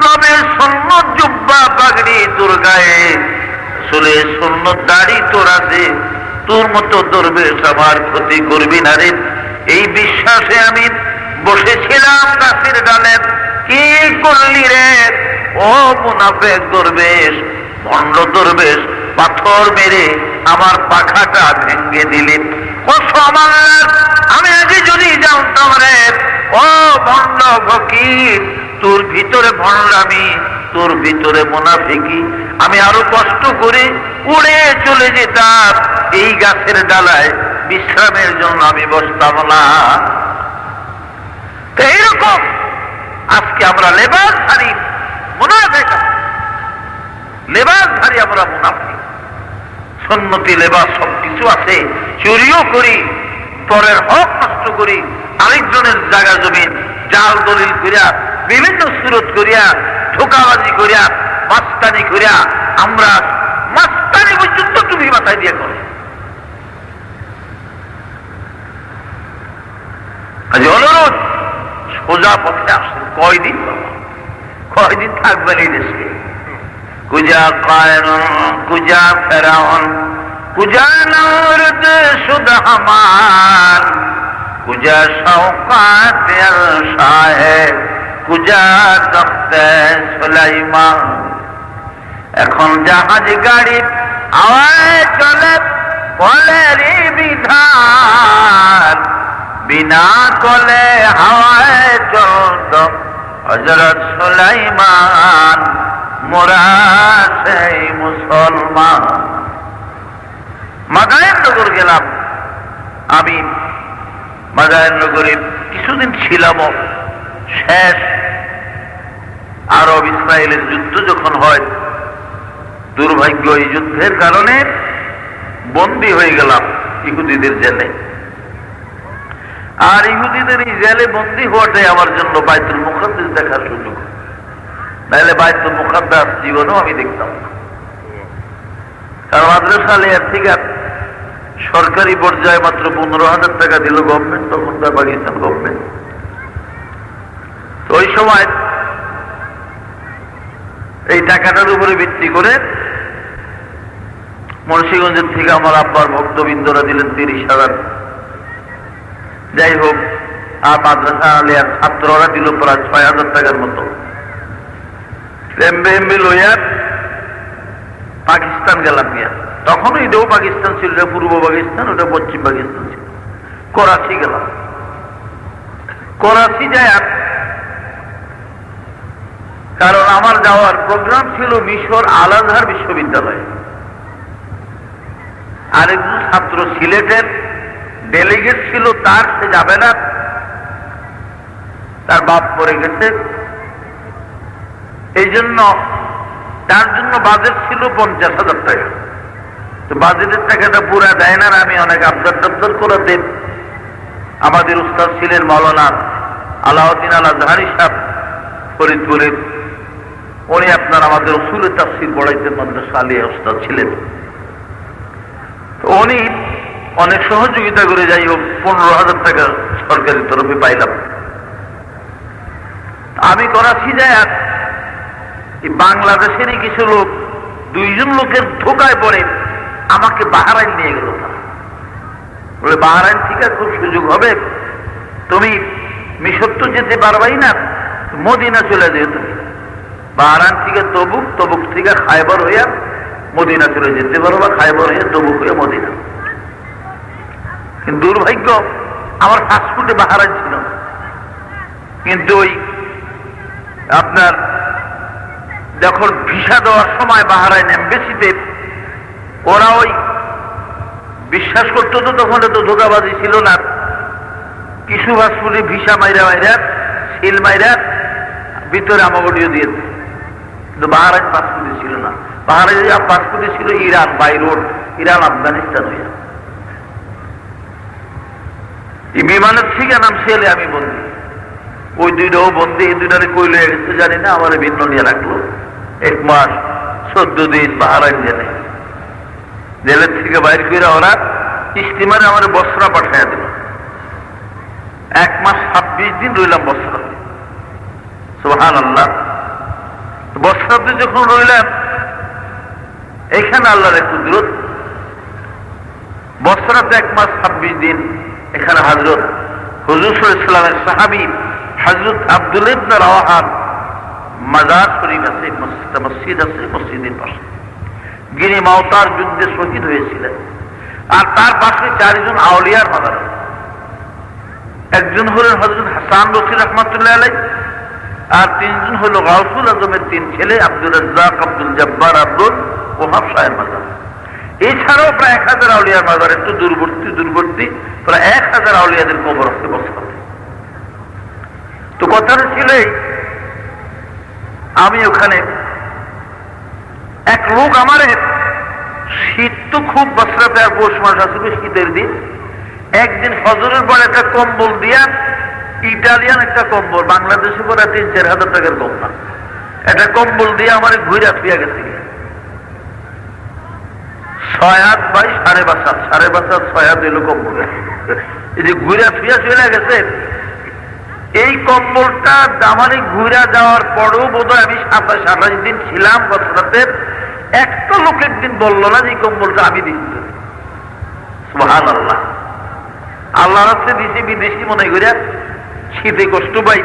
নবীর সুন্নত জুব্বা পাগড়ি তোর গায়ে, রাসূলের সুন্নত দাড়ি তোর আছে, তোর মতো দরবেশ আমার ক্ষতি করবি না রে। এই বিশ্বাসে আমি বসেছিলাম গাছের ডালে। কি করলি রে ও মুনাফিক দরবেশ, ভণ্ড দরবেশ, পাথর মেরে আমার পাখাটা ভেঙে দিলি। কসম আল্লাহর, আমি আগে যদি জানতাম রে ও ভণ্ড ফকির, তোর ভিতরে ভণ্ডামি, তোর ভিতরে মুনাফিকি, আমি আরো কষ্ট করে উড়ে চলে যেতাম, এই গাছের ডালায় বিশ্রামের জন্য আমি বসতাম না। তো এইরকম আজকে আমরা লেবাসধারী মুনাফিক, লেবাসধারী আমরা মুনাফিক। সুন্নতি লেবাস সবকিছু আছে, চুরিও করি, পরের হক নষ্ট করি, আরেকজনের জায়গা জমিন জাল দলিল করিয়া বিভিন্ন সুরত করিয়া ধোকাবাজি করিয়া মাস্তানি করিয়া আমরা মাস্তানি পর্যন্ত তুমি মাথায় দিয়ে করে আজ অনুরোধ সোজা পথে আসেন। কয়দিন থাকবেন এই দেশে? কুজা কায়রুন, কুজা ফেরাউন, কুজা নমরুদ সুদহামান, কুজা শওকাত শাহে, কুজা তখতে সুলাইমান। এখন জাহাজ গাড়ি হাওয়ায় চলে কলেরই বিধান, বিনা কলে হাওয়ায় চলত হযরত সুলাইমান, মোরা সেই মুসলমান। মাদায়েননগর গেলাম আমি, মাদায়েননগরে কিছুদিন ছিলাম। শেষ আরব ইসরায়েলের যুদ্ধ যখন হয়, দুর্ভাগ্য এই যুদ্ধের কারণে বন্দী হয়ে গেলাম ইহুদিদের জেলে। আর ইহুদিদের এই জেলে বন্দী হওয়াটাই আমার জন্য বাইতুল মুকাদ্দাস দেখার সুযোগ। নাহলে বাইতুল মুকাদ্দাস জীবনেও আমি দেখতাম না। কারণ মাদ্রাসা আলিয়ার থেকে সরকারি পর্যায়ে মাত্র 15,000 টাকা দিল গভর্নমেন্ট, তখনকার পাকিস্তান গভর্নমেন্ট। তো ওই সময় এই টাকাটার উপরে ভিত্তি করে মুন্সিগঞ্জের থেকে আমার আব্বার ভক্তবৃন্দরা দিলেন 30,000। যাই হোক, আর মাদ্রাসা আলিয়ার ছাত্ররা দিল প্রায় 6,000 টাকার মতো। এমবি লইয়া পাকিস্তান গেলাম গিয়া। তখন এটাও পাকিস্তান ছিল, এটা পূর্ব পাকিস্তান, ওটা পশ্চিম পাকিস্তান ছিল। করাচি গেলাম। করাচি যায়, কারণ আমার যাওয়ার প্রোগ্রাম ছিল মিশর আল আজহার বিশ্ববিদ্যালয়ে। আরেকজন ছাত্র সিলেটের ডেলিগেট ছিল, তার সে যাবে না, তার বাপ পড়ে গেছে। এই জন্য তার জন্য বাজেট ছিল 50,000 টাকা। তো বাজেটের টাকাটা পুরা দেয় না। আমি অনেক আবদার করাতে আমাদের উস্তাদ ছিলেন মাওলানা আলাউদ্দিন আল আজহারি সাহেব ফরিদপুরের। উনি আপনার আমাদের উসুলে তাফসীর পড়াইতেন, মাদ্রাসা আলিয়া উস্তাদ ছিলেন। তো উনি অনেক সহযোগিতা করে, যাই হোক 15,000 টাকা সরকারি তরফে পাইলাম। আমি করাচি যাই, আর বাংলাদেশেরই কিছু লোক, 2জন লোকের ধোকায় পড়ে আমাকে বাহরাইন নিয়ে গেল। তারা বলে, বাহরাইন থেকে খুব সুযোগ হবে, তুমি মিশর তো যেতে পারবাই না, মদিনা চলে যেও। তুমি বাহরাইন থেকে তবুক, তবুক থেকে খায়বর হইয়া মদিনা চলে যেতে পারবা, খায়বর হইয়া তবুক হইয়া মদিনা। কিন্তু দুর্ভাগ্য, আমার পাসপোর্টে বাহরাইন ছিল, কিন্তু ওই আপনার যখন ভিসা দেওয়ার সময় বাহরাইন এমবেসিতে ওরা ওই বিশ্বাস করতো, তো তখন তো ধোকাবাজি ছিল না। কিছু পাসপোর্টে ভিসা মাইরা সিল মাইরা ভিতরে আমাগড়িও দিয়েছে, কিন্তু বাহরাইন পাসপোর্টে ছিল না। বাহরাইন পাসপোর্টে ছিল Iran by road, Iran Afghanistan হইয়া। এই বিমানের থেকে নামছে এলে আমি বন্দি। ওই দুইটাও বন্দি, এই দুইটারে কই লয়ে গেছে জানি না, আমার ভিন্ন নিয়ে রাখলো। 1 মাস 14 দিন বাহরাইন জেলে। জেলের থেকে বাইর করে ওরা স্টিমারে আমার বসরা পাঠাইয়া দিল। 1 মাস 26 দিন রইলাম বসরা। সুবহানাল্লাহ। বসরাতে যখন রইলাম, এখানে আল্লাহর কুদরত। বসরাতে 1 মাস 26 দিন এখানে হযরত হুজুর সাল্লাল্লাহু আলাইহি ওয়াসাল্লামের সাহাবী হযরত আব্দুল্লাহ ইবনে রাওয়াহার মাজার শরীফ আছে, মসজিদ আছে, মসজিদের পাশে। যিনি মাওতার যুদ্ধে শহীদ হয়েছিলেন। আর তার পাশে 4 জন আউলিয়ার মাজার আছে। একজন হলেন হযরত হাসান বসরি রাহমাতুল্লাহ আলাইহি, আর 3 জন হল গাউসুল আজমের 3 ছেলে আব্দুর রাজ্জাক, আব্দুল জব্বার, আব্দুল ওহাব শাহের মাজার। এছাড়াও প্রায় 1000 আউলিয়ার মাজার, একটু দূরবর্তী প্রায় 1000 আউলিয়াদের কবর আছে বসরাতে। তো কথাটা ছিল, আমি ওখানে এক লোক আমার, শীত তো খুব বসরাতে, আর পৌষ মাস আসলে শীতের দিন। একদিন ফজরের পর একটা কম্বল দিয়া ইটালিয়ান একটা কম্বল, বাংলাদেশে পরে ৩-৪ হাজার টাকার কম না। একটা কম্বল দিয়ে আমার ঘুরে ফিয়া গেছে 6 হাত বাই 5.5 হাত, 5.5 হাত 6 হাত এলো কম্বল। এই যে ঘুরে ফিয়া চলে গেছে, এই কম্বলটা দামানি ঘুরে যাওয়ার পরেও বোধহয় আমি 27-28 দিন ছিলাম বছরাতে, একটা লোক একদিন বলল না যে এই কম্বলটা আমি দিচ্ছি। সুবহানাল্লাহ। আল্লাহর কাছে দিছি বিদেশি মনে করিয়া, শীতে কষ্ট পাই,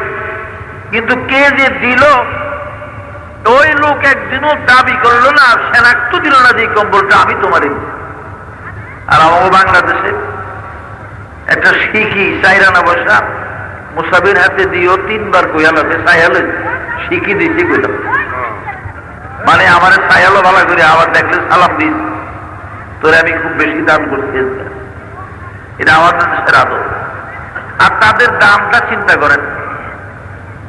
কিন্তু কে যে দিল ওই লোক একদিনও দাবি করলো না, শনাক্ত দিল না যে এই কম্বলটা আমি তোমারই। আর আমার বাংলাদেশে একটা শিখি 4 আনা বসা মুসাফির হাতে দিও 3 বার কইয়ালাতে সায়ালে শিখি দিছি কইলাম, মানে আমার সায়ালো ভালো করে আবার দেখলে সালাম দিস, তোরে আমি খুব বেশি দাম করছি। এটা আমাদের দেশের আদর। আর তাদের দামটা চিন্তা করেন,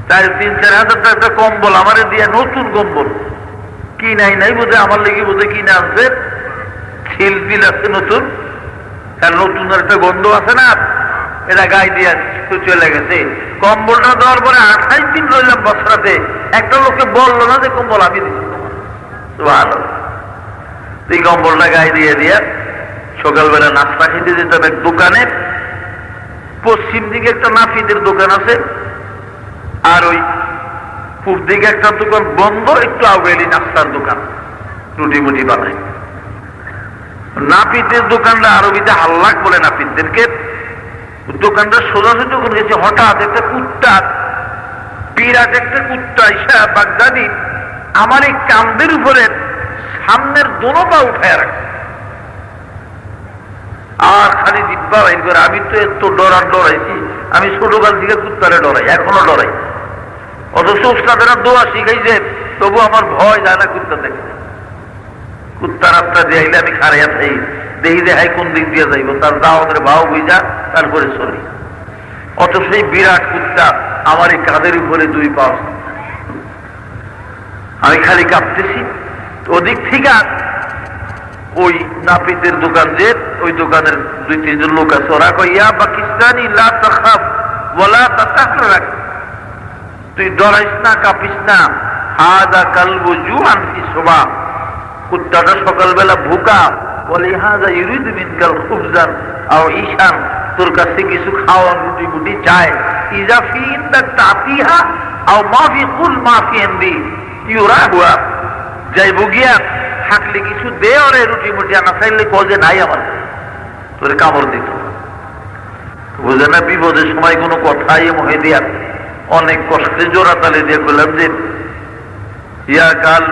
3-4 হাজার টাকা কম্বল আমারে দিয়ে, নতুন কম্বল কি নাই নাই বোধহয় আমার লেগে বোধহয় কিনে আনছে, ছিল বিল আছে নতুন, আর নতুন একটা গন্ধ আছে না, এটা গায়ে দিয়ে চলে গেছে। কম্বলটা দেওয়ার পরে 28 দিন রইলাম বছরাতে, একটা লোকে বললো না যে কম্বল আমি দিচ্ছি। ভালো এই কম্বলটা গায়ে দিয়ে দিয়ে সকালবেলা নাস্তা খেতে যেতাম এক দোকানে, পশ্চিম দিকে একটা নাপিতের দোকান আছে, আর ওই পূর্ব দিকে একটা দোকান বন্ধ, একটু আউগেলি নাস্তার দোকান, রুটি মুটি বানায়। নাপিতের দোকানটা আরবিতে হাল্লাক বলে নাপিতদেরকে। দোকানটা সোজাসুজি করে গেছে, হঠাৎ একটা কুত্তা, বিরাট একটা কুত্তা ইসা বাগদাদি আমার এই কান্দের উপরে সামনের দোনো পা উঠায় রাখে, আর খালি জিব্বা বাইর করে। আমি তো এত ডরাইছি, আমি ছোটকাল থেকে কুত্তারে ডরাই, এখনো ডরাই। অথচ উস্তাদেরা দোয়া শিখাইছে, তবু আমার ভয় যায় না কুত্তা দেখতে। কুত্তা রাস্তা দিয়ে আইলে আমি খারাইয়া থাই, দেখি দেখাই কোন দিক দিয়ে যাইব, তার দাওয়াতের ভাও বুঝা তারপরে চলি। অথচ সেই বিরাট কুত্তা আমার এই কাঁধের উপরে 2 পা, আমি খালি কাঁপতেছি। ওদিক থেকে ওই নাপিতের দোকান, যে ওই দোকানের 2-3 জন লোক আছে, ওরা কয় ইয়া পাকিস্তানি লা তাখাফ ওয়ালা তাতাহরাক, তুই ডরাইস না, কাঁপিস না। হাদা কালবু জুআন ফি সুবা, কুত্তাটা সকালবেলা ভুকা, বলে হাদা ইউরিদু মিনকাল খুবজান আও ঈশান, তোর কাছে কিছু খাওয়া রুটি মুটি চায়। ইজা ফি ইনদাক তাতিহা আও মাফি কুল মাফি ইনদি ইউরাহুয়া, যাইব গিয়া থাকলে কিছু দে, ওরে রুটি মুটি আনা, চাইলে কজে নাই আমার, তোর কামড় দিত। বুঝে না বিপদের সময় কোনো কথাই মহে দিয়া অনেক কষ্টে জোড়া তালে দিয়ে বললাম যে ইয়া কাল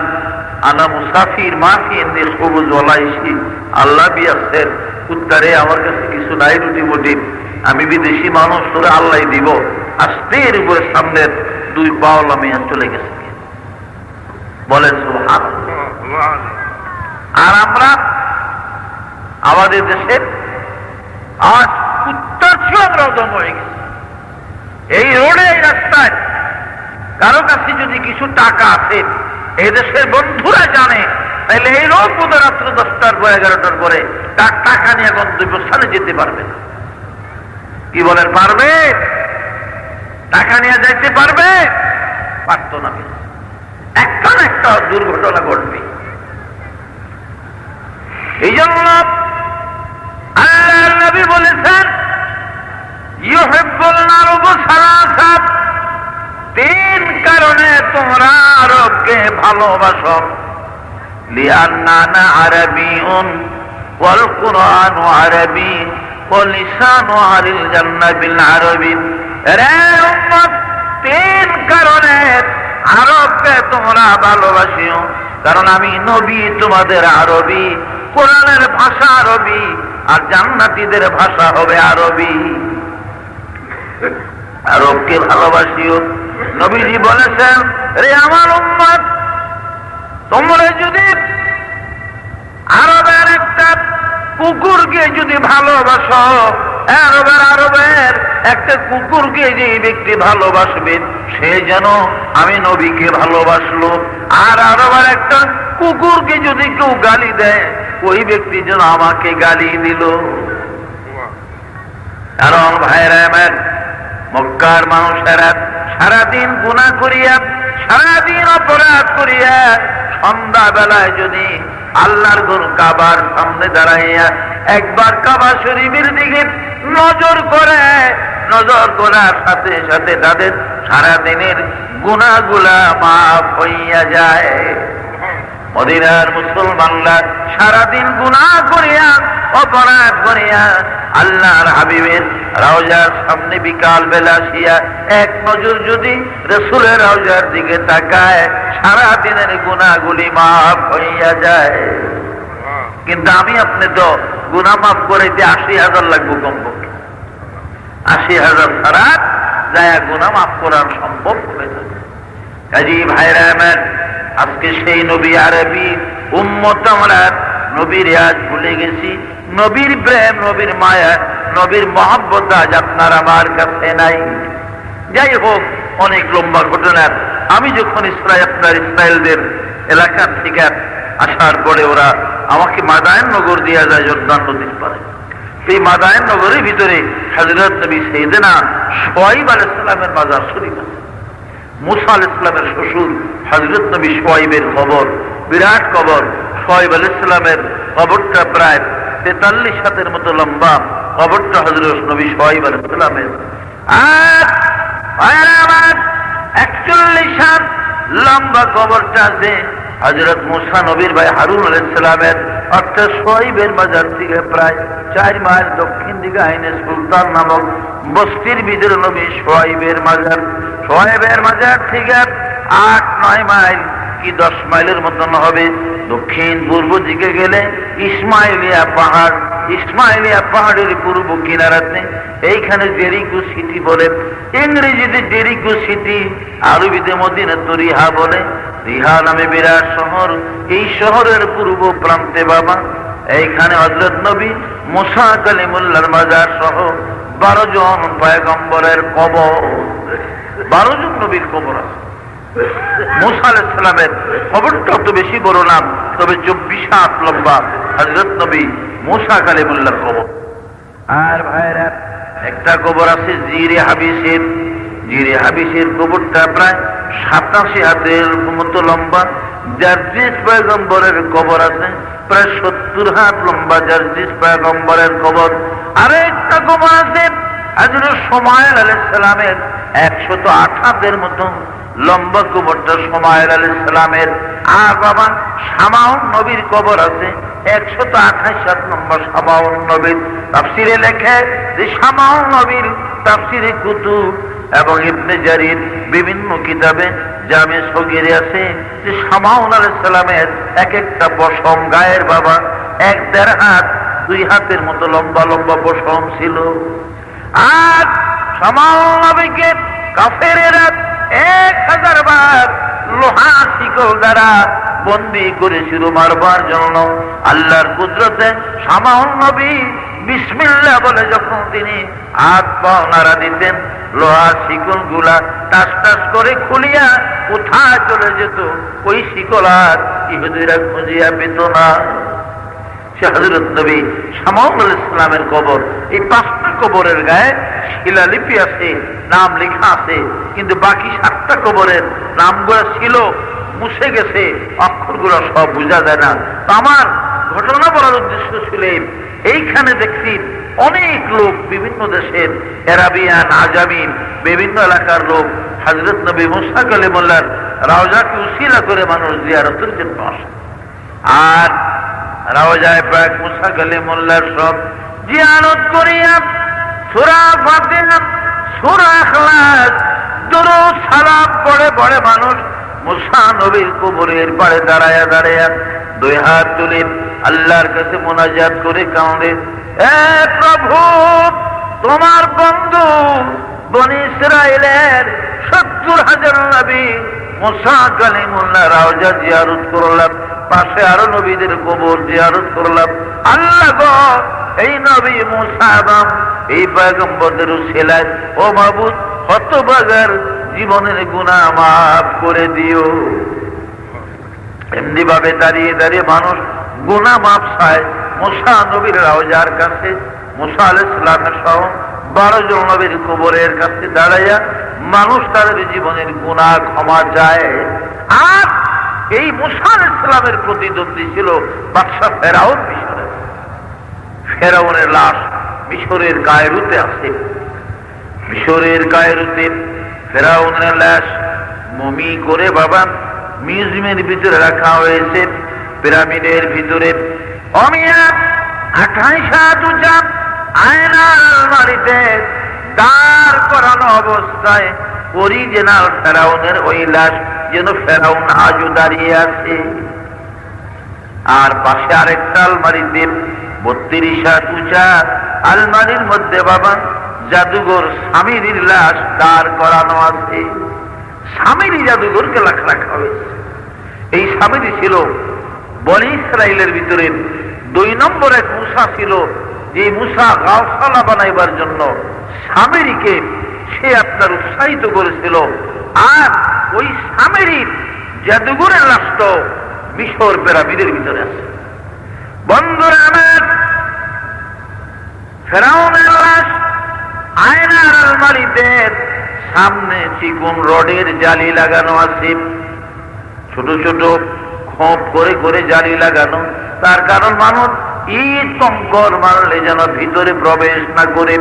আনা মুসাফির মাফি এমনি সবুজ ওলাইছি, আল্লাহ বিয়াসের কুত্তারে আমার কাছে কিছু নাই রুটি মুটি, আমি বিদেশি মানুষ, তোরে আল্লাহ দিব। আস্তের উপরে সামনের 2 বাওলা মেয়ে চলে গেছে। বলেন সুবহানাল্লাহ। আর আমরা আমাদের দেশে আজ কুত্তার চেয়ে আমরা অদম হয়ে গেছি। এই রোডে, এই রাস্তায় কারো কাছে যদি কিছু টাকা আছে, এই দেশের বন্ধুরা জানে, তাহলে এই রোড বোধ রাত্র 10টার পর 11টার পরে তার টাকা নিয়ে গন্তব্যস্থানে যেতে পারবে না। কি বলেন, পারবে? টাকা নিয়ে যাইতে পারবে? পারত না। একটা না একটা দুর্ঘটনা ঘটবে। এই জন্য আল্লাহর নবী বলেছেন ইউহিব্বুল আরবু সালাসাত, 3 কারণে তোমরা আরবকে ভালোবাসো। লিআন্নানা আরাবিয়ুন ওয়াল কুরআনু আরাবী ওয়া লিসানু আহলিল জান্নাহ বিল আরবী। রে উম্মত, 3 কারণে আরবকে তোমরা ভালোবাসিও, কারণ আমি নবী তোমাদের আরবি, কোরআনের ভাষা আরবি, আর জান্নাতীদের ভাষা হবে আরবি। আরবকে ভালোবাসিও। নবীজি বলেছেন, রে আমার উম্মত, তোমরা যদি আরবের একটা কুকুরকে যদি ভালোবাসো, আরবের একটা কুকুরকে যে ব্যক্তি ভালোবাসবেন, সে যেন আমি নবীকে ভালোবাসলো। আর আরবের একটা কুকুরকে যদি কেউ গালি দেয়, ওই ব্যক্তি যেন আমাকে গালি দিল। কারণ ভাইরা আমার, মক্কার মানুষেরা সারাদিন গুনাহ করিয়া, সারাদিন অপরাধ করিয়া সন্ধ্যা বেলায় যদি আল্লাহর ঘর কাবার সামনে দাঁড়াইয়া একবার কাবা শরীফের দিকে নজর করে, নজর করার সাথে সাথে তাদের সারাদিনের গুনাহগুলা মাফ হইয়া যায়। মদিনার মুসলমানরা সারাদিন গুনাহ করিয়া অপরাধ করিয়া আল্লাহর হাবিবের রওজার সামনে বিকাল বেলা আসিয়া এক নজর যদি রাসূলের রওজার দিকে তাকায়, সারাদিনের গুনাহগুলি মাফ হইয়া যায়। কিন্তু আমি আপনি তো গুনাহ মাফ করাইতে ৮০,০০০ লাগবে কমপক্ষে। ৮০,০০০ ছাড়া যায় গুনাহ মাফ করার সম্ভব হবে না। কাজী ভাইরা আমার, আজকে সেই নবী আরবি উম্মত আমরা নবীর আজ ভুলে গেছি। নবীর প্রেম, নবীর মায়া, নবীর মহব্বত আজ আপনার আমার কাছে নাই। যাই হোক, অনেক লম্বা ঘটনা। আমি যখন ইসরায়েলদের এলাকা থেকে আসার পরে ওরা আমাকে মাদায়েন নগর দিয়া যায় জর্দান নদীর পারে। এই মাদায়েন নগরের ভিতরে হযরত নবী সাইয়েদনা শুআয়ব আলাইহিস সালামের মাজার শরীফ আছে। মুসা আলাইহিস সালামের শ্বশুর হযরত নবী শুআয়বের কবর, বিরাট কবর। শুআয়ব আলাইহিস সালামের কবরটা প্রায় ৪৩ হাতের মতো লম্বা। কবরটা হযরত নবী শুআয়ব আলাইহিস সালামের। আর ৪১ হাত লম্বা কবরটা আছে হযরত মুসা নবীর ভাই হারুন আলাইহিস সালামের, অর্থাৎ শুআয়বের মাজার থেকে প্রায় ৪ মাইল দক্ষিণ দিকে আইনে সুলতান নামক বস্তির ভিতরে নবী শুআয়বের মাজার। শুআয়বের মাজার থেকে ৮-৯ মাইল কি ১০ মাইলের মতন হবে দক্ষিণ পূর্ব দিকে গেলে ইসমাইলিয়া পাহাড়। ইসমাইলিয়া পাহাড়ের পূর্ব কিনারাতে এইখানে জেরিকো সিটি বলে, ইংরেজিতে জেরিকো সিটি, আরবিতে মদিনাতুর রিহা বলে। রিহা নামে বিরাট শহর। এই শহরের পূর্ব প্রান্তে বাবা এইখানে হযরত নবী মুসা কালিমুল্লাহর মাজার সহ ১২ জন পয়গম্বরের কবর, ১২ জন নবীর কবর আছে। মুসা আলাইহিস সালামের কবরটা তো বেশি বড় নাম, তবে ২৪ হাত লম্বা হযরত নবী মুসা কালিমুল্লাহর কবর। আর ভাইরা, একটা কবর আছে জিরে হাবিসের। জিরে হাবিসের কবরটা প্রায় ৮৭ হাতের মতো লম্বা। জার্জিস পয়গম্বরের কবর আছে প্রায় ৭০ হাত লম্বা, জার্জিস পয়গম্বরের কবর। আরেকটা কবর আছে হযরত শুমায়র আলাইহিস সালামের, ১০৮ হাতের মতো লম্বা কবরটা শুমায়র আলাইহিস সালামের। আর বাবা শামাউন নবীর কবর আছে ১২৮ হাত লম্বা। শামাউন নবীর তাফসিরে লেখে যে শামাউন নবীর তাফসিরে কুতুব এবং ইবনে জারির বিভিন্ন কিতাবে জামে সগীরে আছে যে শামাউন আলাইহিস সালামের এক একটা পশম গায়ের বাবা ১-১.৫ হাত ২ হাতের মতো লম্বা লম্বা পশম ছিল। আর শামাউন নবীকে কাফেরেরা ১০০০ বার লোহার শিকল দ্বারা বন্দী করেছিল মারবার জন্য। আল্লাহর কুদরতে শামাউন নবী বিসমিল্লাহ বলে যখন তিনি হাত পা নাড়া দিতেন, লোহার শিকল গুলা টাস টাস করে খুলিয়া কোথায় চলে যেত, ওই শিকল আর ইহুদিরা খুঁজিয়া পেত না। সে হযরত নবী শামাউন আলাইহিস সালামের কবর। এই ৫টা কবরের গায়ে শিলালিপি আছে, নাম লেখা আছে, কিন্তু বাকি ৭টা কবরের নামগুলো ছিল মুছে গেছে, অক্ষরগুলো সব বোঝা যায় না। তো আমার ঘটনা বলার উদ্দেশ্য ছিল এইখানে দেখছি অনেক লোক বিভিন্ন দেশের এরাবিয়ান, আজামিন, বিভিন্ন এলাকার লোক হযরত নবী মুসা কালিমুল্লাহর রওজাকে উসিলা করে মানুষ জিয়ারতের জন্য আসে। আর রওজায়ে পাক মুসা কালিমুল্লাহর সব জিয়ারত করিয়া সূরা ফাতিহা, সূরা ইখলাস, দুরূদ সালাম পড়ে পড়ে মানুষ মুসা নবীর কবরের পাড়ে দাঁড়ায়া দাঁড়ায়া ২ হাত তুলে আল্লাহর কাছে মুনাজাত করে কাঁদে, হে প্রভু, তোমার বন্ধু বনী ইসরাইলের ৭০,০০০ নবী মুসা কালিমুল্লাহ রওজা জিয়ারত করলাম, পাশে আরো নবীদের কবর জিয়ারত করলাম। আল্লাহ গো, এই নবী মুসা এবং এই পয়গম্বরদের উসিলায় ও মাবুদ হতভাগার জীবনের গুনাহ মাফ করে দিও। এমনি ভাবে দাঁড়িয়ে দাঁড়িয়ে মানুষ গুনাহ মাফ চায় মুসা নবীর রওজার কাছে। মুসা আলাইহিস সালামের সহ 12 জন নবীর কবরের কাছে দাঁড়াইয়া মানুষ তাদের জীবনের গুনাহ ক্ষমা চায়। আর এই মূসা আলাইহিস সালামের প্রতিদ্বন্দ্বী ছিল বাদশা ফেরাউন মিশরের। ফেরাউনের লাশ মিশরের কায়রোতে আছে। মিশরের কায়রোতে ফেরাউনের লাশ মমি করে বাবা মিউজিয়ামের ভিতরে রাখা হয়েছে, পিরামিডের ভিতরে। অমিয়া 28 হাত উঁচা আয়নার আলমারিতে দাঁড় করানো অবস্থায় অরিজিনাল ফেরাউনের ওই লাশ যেন ফেরাউন আজও দাঁড়িয়ে আছে। আর পাশে আরেকটা আলমারিতে 32 হাত উঁচা আলমারির মধ্যে বাবা জাদুঘর সামিরির লাশ দাঁড় করানো আছে। সামিরি জাদুঘরকে রাখা হয়েছে। এই সামিরি ছিল বনি ইসরাইলের ভিতরে 2 নম্বর এক মূসা ছিল, যে মূসা গাওসালা বানাইবার জন্য সামিরিকে সে আপনার উৎসাহিত করেছিল। আর ওই সামিরির জাদুঘরের লাশটা মিশর পিরামিডের ভিতরে আছে। বন্ধুরা আমার, ফেরাউনের লাশ আয়নার আলমারিতে সামনে চিকন রডের জালি লাগানো আছে, ছোট ছোট খোপ করে করে জালি লাগানো। তার কারণ মানুষ ইট কঙ্কর মারলে যেন ভিতরে প্রবেশ না করে,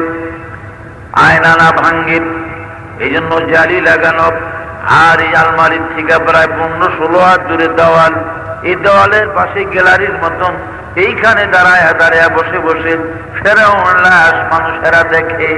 আয়না না ভাঙ্গে, এই জন্য জালি লাগানো। আর এই আলমারির থেকে প্রায় 15-16 হাত দূরে দেওয়াল। এই দেওয়ালের পাশে গ্যালারির মতন, এইখানে দাঁড়ায় দাঁড়ায় বসে বসে ফেরাউন লাশ মানুষেরা দেখে।